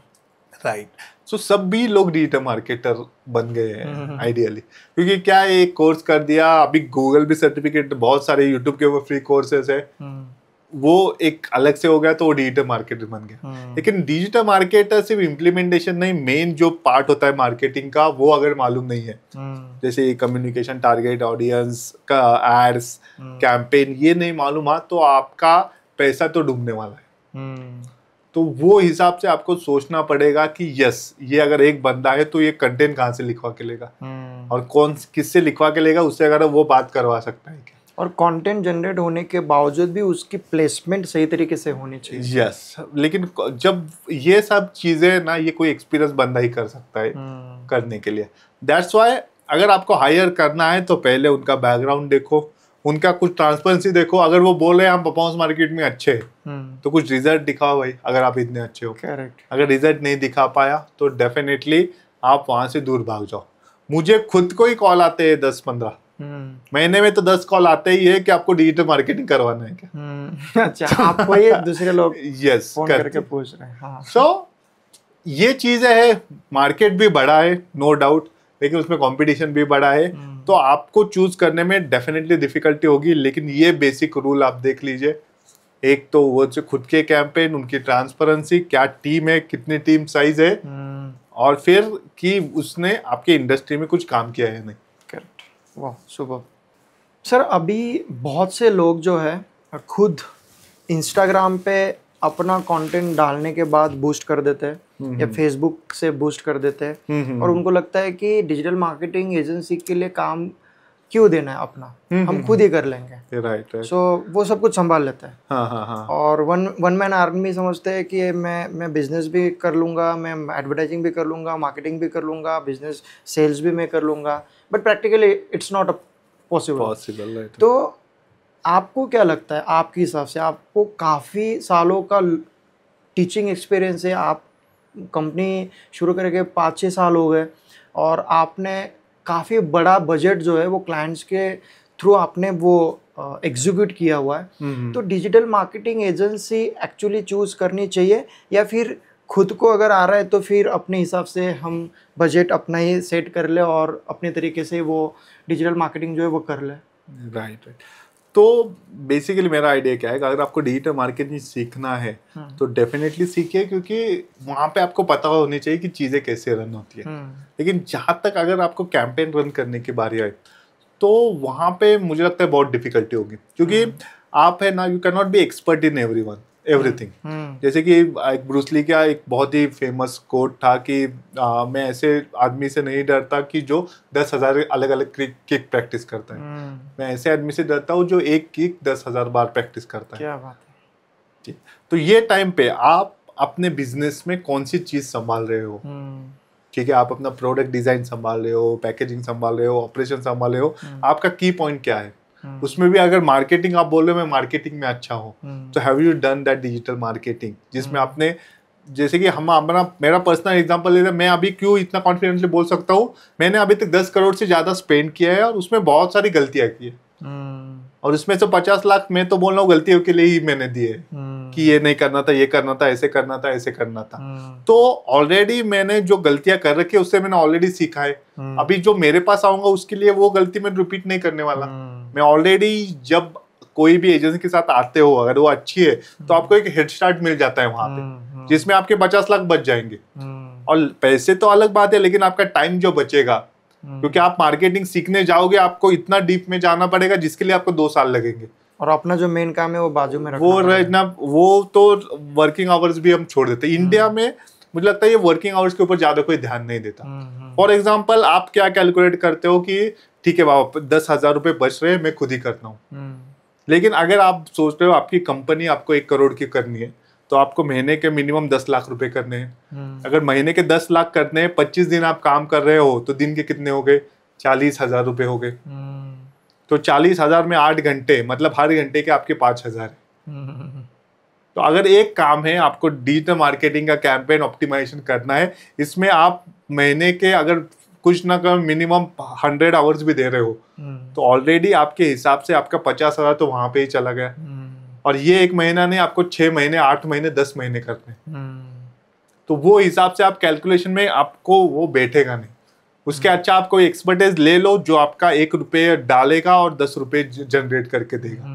Speaker 2: Right, so सब भी लोग डिजिटल मार्केटर बन गए हैं आइडियली, क्योंकि क्या है, एक कोर्स कर दिया, अभी गूगल भी सर्टिफिकेट, बहुत सारे यूट्यूब के ऊपर फ्री कोर्सेज है, वो एक अलग से हो गया तो वो डिजिटल मार्केटर बन गया। लेकिन डिजिटल मार्केटर सिर्फ इम्प्लीमेंटेशन नहीं, मेन जो पार्ट होता है मार्केटिंग का वो अगर मालूम नहीं है, जैसे कम्युनिकेशन, टारगेट ऑडियंस का एड्स, कैंपेन, ये नहीं मालूम है तो आपका पैसा तो डूबने वाला है। तो वो हिसाब से आपको सोचना पड़ेगा कि यस, ये अगर एक बंदा है तो ये कंटेंट कहाँ से लिखवा के लेगा और कौन किससे लिखवा के लेगा, उससे अगर वो बात करवा सकता है क्या।
Speaker 1: और कंटेंट जनरेट होने के बावजूद भी उसकी प्लेसमेंट सही तरीके से होनी चाहिए।
Speaker 2: यस, लेकिन जब ये सब चीजें ना, ये कोई एक्सपीरियंस बंदा ही कर सकता है करने के लिए। दैट्स व्हाई अगर आपको हायर करना है तो पहले उनका बैकग्राउंड देखो, उनका कुछ ट्रांसपेरेंसी देखो। अगर वो बोले हम परफॉर्मेंस मार्केट में अच्छे हैं तो कुछ रिजल्ट दिखाओ भाई, अगर आप इतने अच्छे हो।
Speaker 1: करेक्ट।
Speaker 2: अगर रिजल्ट नहीं दिखा पाया तो डेफिनेटली आप वहां से दूर भाग जाओ। मुझे खुद को ही कॉल आते हैं 10-15 महीने में, तो 10 कॉल आते ही है कि आपको डिजिटल मार्केटिंग करवाना है क्या।
Speaker 1: अच्छा, आपको ये दूसरे लोग
Speaker 2: यस
Speaker 1: फोन करके पूछ रहे हैं। हाँ।
Speaker 2: सो ये चीजें है, मार्केट भी बड़ा है नो डाउट, लेकिन उसमें कंपटीशन भी बड़ा है, तो आपको चूज करने में डेफिनेटली डिफिकल्टी होगी। लेकिन ये बेसिक रूल आप देख लीजिए, एक तो वो जो खुद के कैंपेन, उनकी ट्रांसपेरेंसी, क्या टीम है, कितनी टीम साइज है, और फिर कि उसने आपके इंडस्ट्री में कुछ काम किया है नहीं।
Speaker 1: करेक्ट। वाह, सुपर। सर, अभी बहुत से लोग जो है खुद इंस्टाग्राम पे अपना कंटेंट डालने के बाद बूस्ट कर देते हैं या फेसबुक से बूस्ट कर देते हैं, और उनको लगता है कि डिजिटल मार्केटिंग एजेंसी के लिए काम क्यों देना है अपना, हम खुद ही कर लेंगे।
Speaker 2: राइट।
Speaker 1: सो वो सब कुछ संभाल लेता है।
Speaker 2: हाँ।
Speaker 1: और वन मैन आर्मी समझते हैं कि मैं बिजनेस भी कर लूँगा, मैं एडवर्टाइजिंग भी कर लूँगा, मार्केटिंग भी कर लूँगा, बिजनेस सेल्स भी मैं कर लूँगा, but practically it's not possible. Right. तो आपको क्या लगता है, आपके हिसाब से, आपको काफ़ी सालों का टीचिंग एक्सपीरियंस है, आप कंपनी शुरू करके 5-6 साल हो गए, और आपने काफ़ी बड़ा बजट जो है वो क्लाइंट्स के थ्रू आपने वो एग्जीक्यूट किया हुआ है। तो digital marketing agency actually choose करनी चाहिए, या फिर खुद को अगर आ रहा है तो फिर अपने हिसाब से हम बजट अपना ही सेट कर ले और अपने तरीके से वो डिजिटल मार्केटिंग जो है वो कर ले।
Speaker 2: राइट। तो बेसिकली मेरा आइडिया क्या है कि अगर आपको डिजिटल मार्केटिंग सीखना है तो डेफिनेटली सीखिए, क्योंकि वहाँ पे आपको पता होनी चाहिए कि चीज़ें कैसे रन होती है। लेकिन जहाँ तक अगर आपको कैंपेन रन करने की बारी आए तो वहाँ पे मुझे लगता है बहुत डिफिकल्टी होगी, क्योंकि आप है ना, you can not be expert in everything. जैसे कि एक ब्रूस ली का एक बहुत ही फेमस कोट था कि मैं ऐसे आदमी से नहीं डरता कि जो 10,000 अलग अलग किक प्रैक्टिस करता है, मैं ऐसे आदमी से डरता हूँ जो एक किक 10,000 बार प्रैक्टिस करता है।
Speaker 1: क्या बात है।
Speaker 2: तो ये टाइम पे आप अपने बिजनेस में कौन सी चीज संभाल रहे हो, ठीक है, आप अपना प्रोडक्ट डिजाइन संभाल रहे हो, पैकेजिंग संभाल रहे हो, ऑपरेशन संभाल रहे हो, आपका की पॉइंट क्या है। उसमें भी अगर मार्केटिंग आप बोल रहे हो मैं मार्केटिंग में अच्छा हूँ, तो have you done that digital marketing, जिसमें आपने, जैसे कि हम अपना, मेरा पर्सनल एग्जांपल लेते हैं, मैं अभी क्यों इतना कॉन्फिडेंटली बोल सकता हूँ, मैंने अभी तक 10 करोड़ से ज्यादा स्पेंड किया है और उसमें बहुत सारी गलतियां की है, और उसमें से 50 लाख मैं तो बोल रहा हूँ गलतियों के लिए ही मैंने दिए कि ये नहीं करना था, ये करना था, ऐसे करना था, ऐसे करना था। तो ऑलरेडी मैंने जो गलतियां कर रखी है उससे मैंने ऑलरेडी सीखा है। अभी जो मेरे पास आऊंगा उसके लिए वो गलती मैं रिपीट नहीं करने वाला। मैं ऑलरेडी, जब कोई भी एजेंसी के साथ आते हो अगर वो अच्छी है तो आपको एक हेड स्टार्ट मिल जाता है वहां पे, जिसमें आपके 50 लाख बच जाएंगे। और पैसे तो अलग बात है, लेकिन आपका टाइम जो बचेगा, क्योंकि आप मार्केटिंग सीखने जाओगे आपको इतना डीप में जाना पड़ेगा जिसके लिए आपको 2 साल लगेंगे, और
Speaker 1: अपना जो मेन काम है वो बाजू में
Speaker 2: वो रहना, वो तो वर्किंग आवर्स भी हम छोड़ देते हैं। इंडिया में मुझे लगता है ये वर्किंग आवर्स के ऊपर ज्यादा कोई ध्यान नहीं देता। फॉर एग्जाम्पल, आप क्या कैलकुलेट करते हो कि ठीक है बाबा 10,000 रुपए बच रहे हैं, मैं खुद ही करता हूँ। लेकिन अगर आप सोच रहे हो आपकी कंपनी आपको 1 करोड़ की करनी है तो आपको महीने के मिनिमम 10 लाख रुपए करने हैं। अगर महीने के 10 लाख करने हैं, 25 दिन आप काम कर रहे हो तो दिन के कितने हो गए, 40,000 रुपए हो गए। तो 40,000 में 8 घंटे, मतलब हर घंटे के आपके 5,000 है। तो अगर एक काम है आपको डिजिटल मार्केटिंग का कैंपेन ऑप्टिमाइजेशन करना है, इसमें आप महीने के अगर कुछ ना कम मिनिमम 100 आवर्स भी दे रहे हो तो ऑलरेडी आपके हिसाब से आपका 50,000 तो वहां पे ही चला गया। और ये 1 महीना नहीं, आपको 6 महीने, 8 महीने, 10 महीने करने। तो वो हिसाब से आप कैलकुलेशन में आपको वो बैठेगा नहीं। उसके अच्छा आप कोई एक्सपर्टाइज ले लो जो आपका 1 रुपये डालेगा और 10 रुपये जनरेट करके देगा।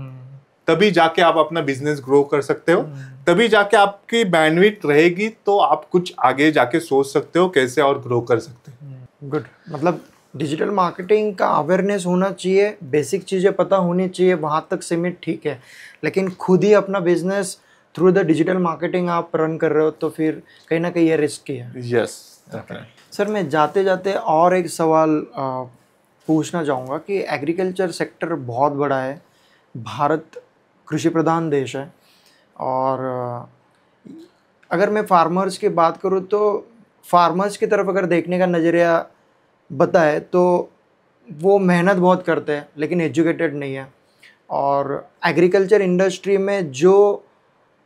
Speaker 2: तभी जाके आप अपना बिजनेस ग्रो कर सकते हो, तभी जाके आपकी बैंडविड्थ रहेगी तो आप कुछ आगे जाके सोच सकते हो कैसे और ग्रो कर सकते हो।
Speaker 1: गुड, मतलब डिजिटल मार्केटिंग का अवेयरनेस होना चाहिए, बेसिक चीज़ें पता होनी चाहिए, वहाँ तक सीमित ठीक है, लेकिन खुद ही अपना business through the digital marketing आप रन कर रहे हो तो फिर कहीं ना कहीं ये रिस्की है।
Speaker 2: यस।
Speaker 1: सर, मैं जाते जाते और एक सवाल पूछना चाहूँगा कि एग्रीकल्चर सेक्टर बहुत बड़ा है, भारत कृषि प्रधान देश है, और अगर मैं फार्मर्स की बात करूँ तो फार्मर्स की तरफ अगर देखने का नज़रिया बताए तो वो मेहनत बहुत करते हैं लेकिन एजुकेटेड नहीं है, और एग्रीकल्चर इंडस्ट्री में जो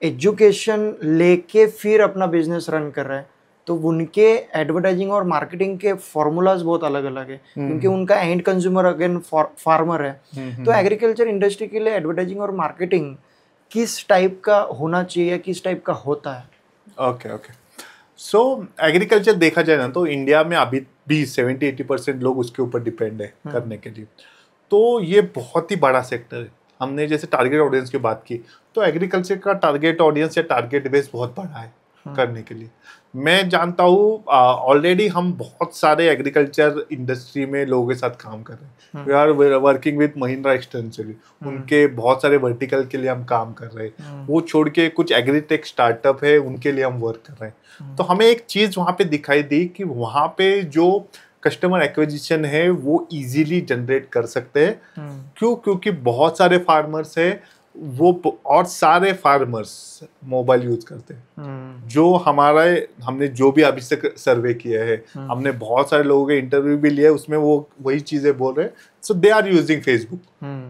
Speaker 1: एजुकेशन लेके फिर अपना बिजनेस रन कर रहे हैं तो उनके एडवर्टाइजिंग और मार्केटिंग के फॉर्मूलाज बहुत अलग अलग है, क्योंकि उनका एंड कंज्यूमर अगेन फार्मर है। तो एग्रीकल्चर इंडस्ट्री के लिए एडवर्टाइजिंग और मार्केटिंग किस टाइप का होना चाहिए, किस टाइप का होता है?
Speaker 2: ओके। सो एग्रीकल्चर देखा जाए ना तो इंडिया में अभी भी 70-80% लोग उसके ऊपर डिपेंड है करने के लिए, तो ये बहुत ही बड़ा सेक्टर है। हमने जैसे टारगेट ऑडियंस की बात की तो एग्रीकल्चर का टारगेट ऑडियंस या टारगेट बेस बहुत बड़ा है करने के लिए। मैं जानता हूँ ऑलरेडी हम बहुत सारे एग्रीकल्चर इंडस्ट्री में लोगों के साथ काम कर रहे हैं। We are working with Mahindra extensively, उनके बहुत सारे वर्टिकल के लिए हम काम कर रहे हैं। वो छोड़ के कुछ एग्रीटेक स्टार्टअप है उनके लिए हम वर्क कर रहे हैं। तो हमें एक चीज़ वहाँ पे दिखाई दी कि वहाँ पे जो कस्टमर एक्विजिशन है वो इजीली जनरेट कर सकते हैं। क्यों? क्योंकि बहुत सारे फार्मर्स है वो, और सारे फार्मर्स मोबाइल यूज करते हैं। जो हमने जो भी अभी तक सर्वे किया है, हमने बहुत सारे लोगों के इंटरव्यू भी लिया है, उसमें वो वही चीजें बोल रहे हैं। So they are using Facebook,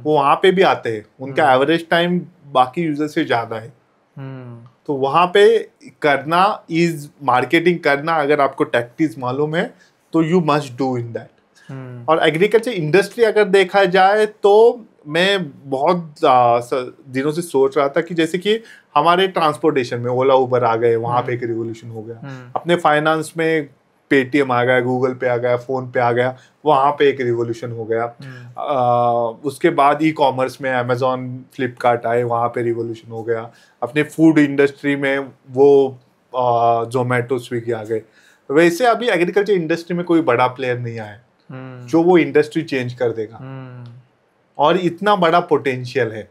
Speaker 2: वो वहां पे भी आते हैं, उनका एवरेज टाइम बाकी यूजर से ज्यादा है। तो वहां पे करना इज मार्केटिंग करना, अगर आपको टैक्टिक्स मालूम है तो you must do in that. और एग्रीकल्चर इंडस्ट्री अगर देखा जाए तो मैं बहुत दिनों से सोच रहा था कि जैसे कि हमारे ट्रांसपोर्टेशन में ओला उबर आ गए, वहां पे एक रिवोल्यूशन हो गया। अपने फाइनेंस में पेटीएम आ गया, गूगल पे आ गया, फोन पे आ गया, वहां पे एक रिवोल्यूशन हो गया। उसके बाद ई कॉमर्स में अमेजोन, फ्लिपकार्ट आए, वहां पे रिवोल्यूशन हो गया। अपने फूड इंडस्ट्री में वो जोमेटो, स्विगी आ गए। वैसे अभी एग्रीकल्चर इंडस्ट्री में कोई बड़ा प्लेयर नहीं आया जो वो इंडस्ट्री चेंज कर देगा, और इतना बड़ा पोटेंशियल है।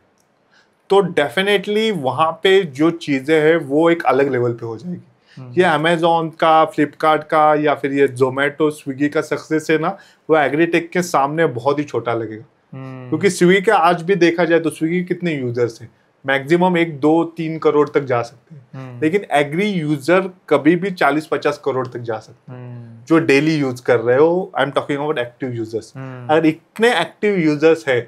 Speaker 2: तो डेफिनेटली वहां पे जो चीजें हैं वो एक अलग लेवल पे हो जाएगी। ये अमेजोन का, फ्लिपकार्ट का या फिर ये जोमेटो, स्विगी का सक्सेस है ना, वो एग्रीटेक के सामने बहुत ही छोटा लगेगा। क्योंकि स्विगी का आज भी देखा जाए तो स्विगी कितने यूजर्स हैं, मैक्सिमम 1-2-3 करोड़ तक जा सकते हैं, लेकिन एग्री यूजर कभी भी 40-50 करोड़ तक जा सकते हैं जो डेली यूज कर रहे हो। I am talking about active users. अगर इतने एक्टिव यूजर्स है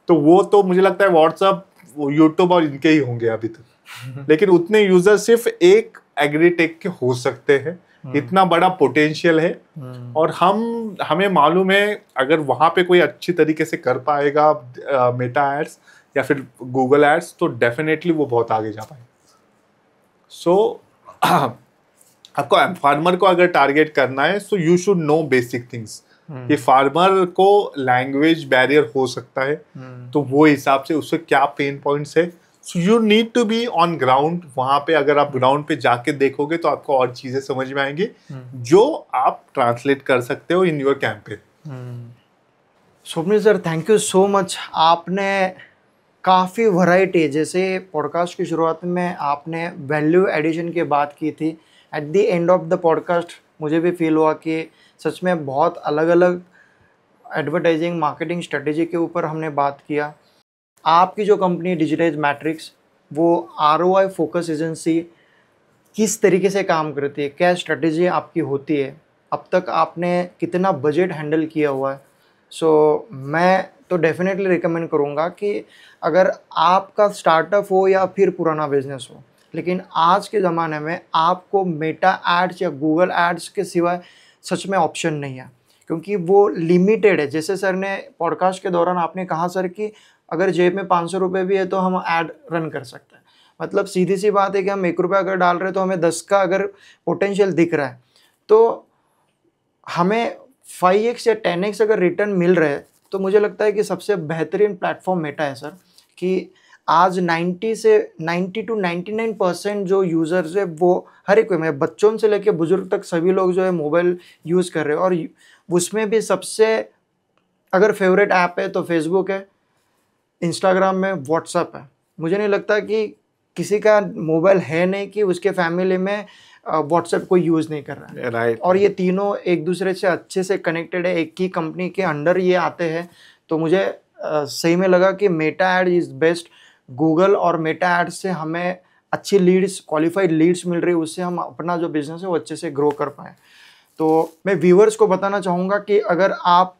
Speaker 2: तो वो तो मुझे लगता है व्हाट्सएप, यूट्यूब और इनके ही होंगे अभी तक। लेकिन उतने यूजर सिर्फ एक एग्रीटेक के हो सकते हैं, इतना बड़ा पोटेंशियल है। और हमें मालूम है अगर वहां पे कोई अच्छी तरीके से कर पाएगा मेटा एड्स या फिर गूगल एड्स, तो डेफिनेटली वो बहुत आगे जा पाएगा। सो आपको फार्मर को अगर टारगेट करना है so you should know basic things. कि फार्मर को लैंग्वेज बैरियर हो सकता है, तो वो हिसाब से उससे क्या पेन पॉइंट्स है, so you need to be on ground. वहां पे अगर आप ग्राउंड पे जाके देखोगे तो आपको और चीजें समझ में आएंगी जो आप ट्रांसलेट कर सकते हो in your campaign.
Speaker 1: Swapnil sir, thank you so much. आपने काफ़ी वैरायटी, जैसे पॉडकास्ट की शुरुआत में आपने वैल्यू एडिशन की बात की थी, at the end of the podcast मुझे भी फील हुआ कि सच में बहुत अलग अलग एडवर्टाइजिंग मार्केटिंग स्ट्रेटेजी के ऊपर हमने बात किया। आपकी जो कंपनी डिजिटाइज मैट्रिक्स, वो ROI फोकस एजेंसी किस तरीके से काम करती है, क्या स्ट्रेटेजी आपकी होती है, अब तक आपने कितना बजट हैंडल किया हुआ है। सो मैं तो डेफिनेटली रिकमेंड करूँगा कि अगर आपका स्टार्टअप हो या फिर पुराना बिजनेस हो, लेकिन आज के ज़माने में आपको मेटा एड्स या गूगल एड्स के सिवाय सच में ऑप्शन नहीं है, क्योंकि वो लिमिटेड है। जैसे सर ने पॉडकास्ट के दौरान आपने कहा सर कि अगर जेब में 500 रुपये भी है तो हम ऐड रन कर सकते हैं। मतलब सीधी सी बात है कि हम 1 रुपया अगर डाल रहे हैं तो हमें 10 का अगर पोटेंशियल दिख रहा है, तो हमें 5x या 10x अगर रिटर्न मिल रहा है तो मुझे लगता है कि सबसे बेहतरीन प्लेटफॉर्म मेटा है सर। कि आज 90 to 99% जो यूज़र्स है वो हर एक में, बच्चों से लेकर बुजुर्ग तक सभी लोग जो है मोबाइल यूज़ कर रहे हैं। और उसमें भी सबसे अगर फेवरेट ऐप है तो फेसबुक है, इंस्टाग्राम में व्हाट्सअप है। मुझे नहीं लगता कि किसी का मोबाइल है नहीं कि उसके फैमिली में व्हाट्सएप कोई यूज़ नहीं कर रहा है।
Speaker 2: राइट।
Speaker 1: और ये तीनों एक दूसरे से अच्छे से कनेक्टेड है, एक ही कंपनी के अंडर ये आते हैं। तो मुझे सही में लगा कि Meta ad is best. Google और मेटा ऐड से हमें अच्छी लीड्स, क्वालिफाइड लीड्स मिल रही है, उससे हम अपना जो बिज़नेस है वो अच्छे से ग्रो कर पाएँ। तो मैं व्यूअर्स को बताना चाहूँगा कि अगर आप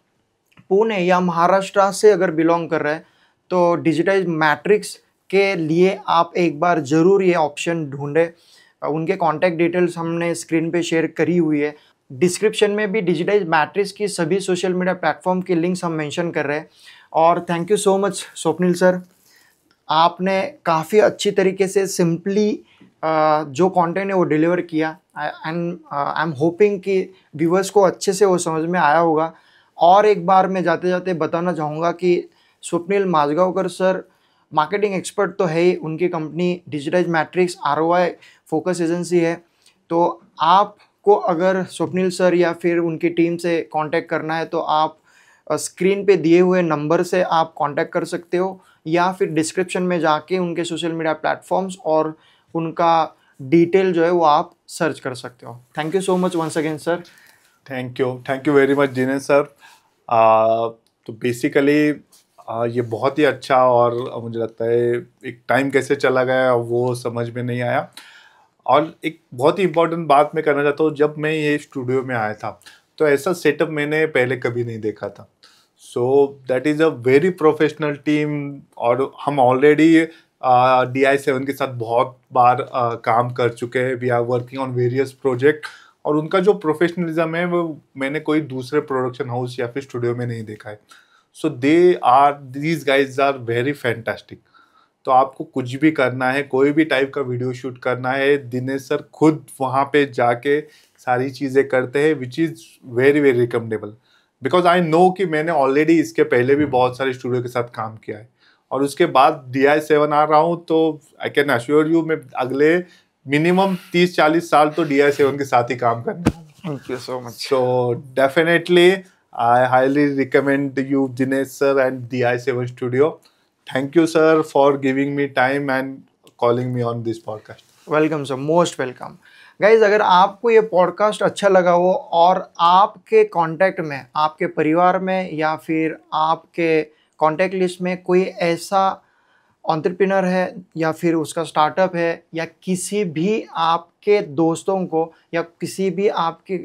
Speaker 1: पुणे या महाराष्ट्र से अगर बिलोंग कर रहे हैं तो डिजिटाइज मैट्रिक्स के लिए आप एक बार ज़रूर ये ऑप्शन ढूंढें। उनके कॉन्टैक्ट डिटेल्स हमने स्क्रीन पे शेयर करी हुई है। डिस्क्रिप्शन में भी डिजिटाइज मैट्रिक्स की सभी सोशल मीडिया प्लेटफॉर्म के लिंक्स हम मेंशन कर रहे हैं। और thank you so much Swapnil sir, आपने काफ़ी अच्छी तरीके से सिंपली जो कंटेंट है वो डिलीवर किया। एंड आई एम होपिंग कि व्यूअर्स को अच्छे से वो समझ में आया होगा। और एक बार मैं जाते जाते बताना चाहूँगा कि Swapnil Majgaonkar sir marketing expert तो है ही, उनकी company digitise matrix ROI focus agency है। तो आपको अगर स्वप्निल सर या फिर उनकी टीम से कांटेक्ट करना है तो आप स्क्रीन पे दिए हुए नंबर से आप कांटेक्ट कर सकते हो, या फिर डिस्क्रिप्शन में जाके उनके सोशल मीडिया प्लेटफॉर्म्स और उनका डिटेल जो है वो आप सर्च कर सकते हो। Thank you so much once again sir.
Speaker 2: Thank you very much Dinesh sir. तो बेसिकली ये बहुत ही अच्छा, और मुझे लगता है एक टाइम कैसे चला गया वो समझ में नहीं आया। और एक बहुत ही इम्पोर्टेंट बात मैं करना चाहता हूँ, जब मैं ये स्टूडियो में आया था तो ऐसा सेटअप मैंने पहले कभी नहीं देखा था। So that is a very professional team. और हम ऑलरेडी DI7 के साथ बहुत बार काम कर चुके हैं। We are working on various project, और उनका जो प्रोफेशनलिज्म है वो मैंने कोई दूसरे प्रोडक्शन हाउस या फिर स्टूडियो में नहीं देखा है। So these guys are very fantastic. तो आपको कुछ भी करना है, कोई भी टाइप का वीडियो शूट करना है, दिनेश सर खुद वहाँ पे जाके सारी चीज़ें करते हैं, which is very very recommendable. Because I know कि मैंने ऑलरेडी इसके पहले भी बहुत सारे स्टूडियो के साथ काम किया है, और उसके बाद DI7 आ रहा हूँ। तो आई कैन अश्योर यू, मैं अगले मिनिमम 30-40 साल तो DI7 के साथ ही काम करना है।
Speaker 1: Thank you so much.
Speaker 2: So definitely, I highly recommend you, Dinesh sir, and DI7 Studio. Thank you, sir, for giving me time and calling me on this podcast.
Speaker 1: Welcome sir, most welcome. Guys, अगर आपको ये podcast अच्छा लगा हो और आपके contact में, आपके परिवार में या फिर आपके कांटेक्ट लिस्ट में कोई ऐसा एंटरप्रेन्योर है या फिर उसका स्टार्टअप है, या किसी भी आपके दोस्तों को या किसी भी आपके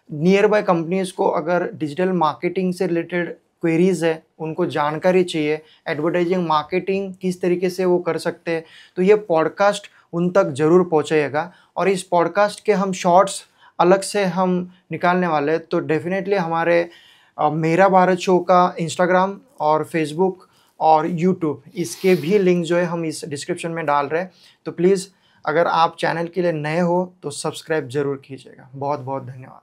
Speaker 1: नियर बाय कंपनीज़ को अगर डिजिटल मार्केटिंग से रिलेटेड क्वेरीज़ है, उनको जानकारी चाहिए, एडवर्टाइजिंग मार्केटिंग किस तरीके से वो कर सकते हैं, तो ये पॉडकास्ट उन तक ज़रूर पहुँचाइएगा। और इस पॉडकास्ट के हम शॉर्ट्स अलग से हम निकालने वाले हैं। तो डेफिनेटली हमारे मेरा भारत शो का इंस्टाग्राम और फेसबुक और यूट्यूब, इसके भी लिंक जो है हम इस डिस्क्रिप्शन में डाल रहे हैं। तो प्लीज़ अगर आप चैनल के लिए नए हो तो सब्सक्राइब ज़रूर कीजिएगा। बहुत बहुत धन्यवाद।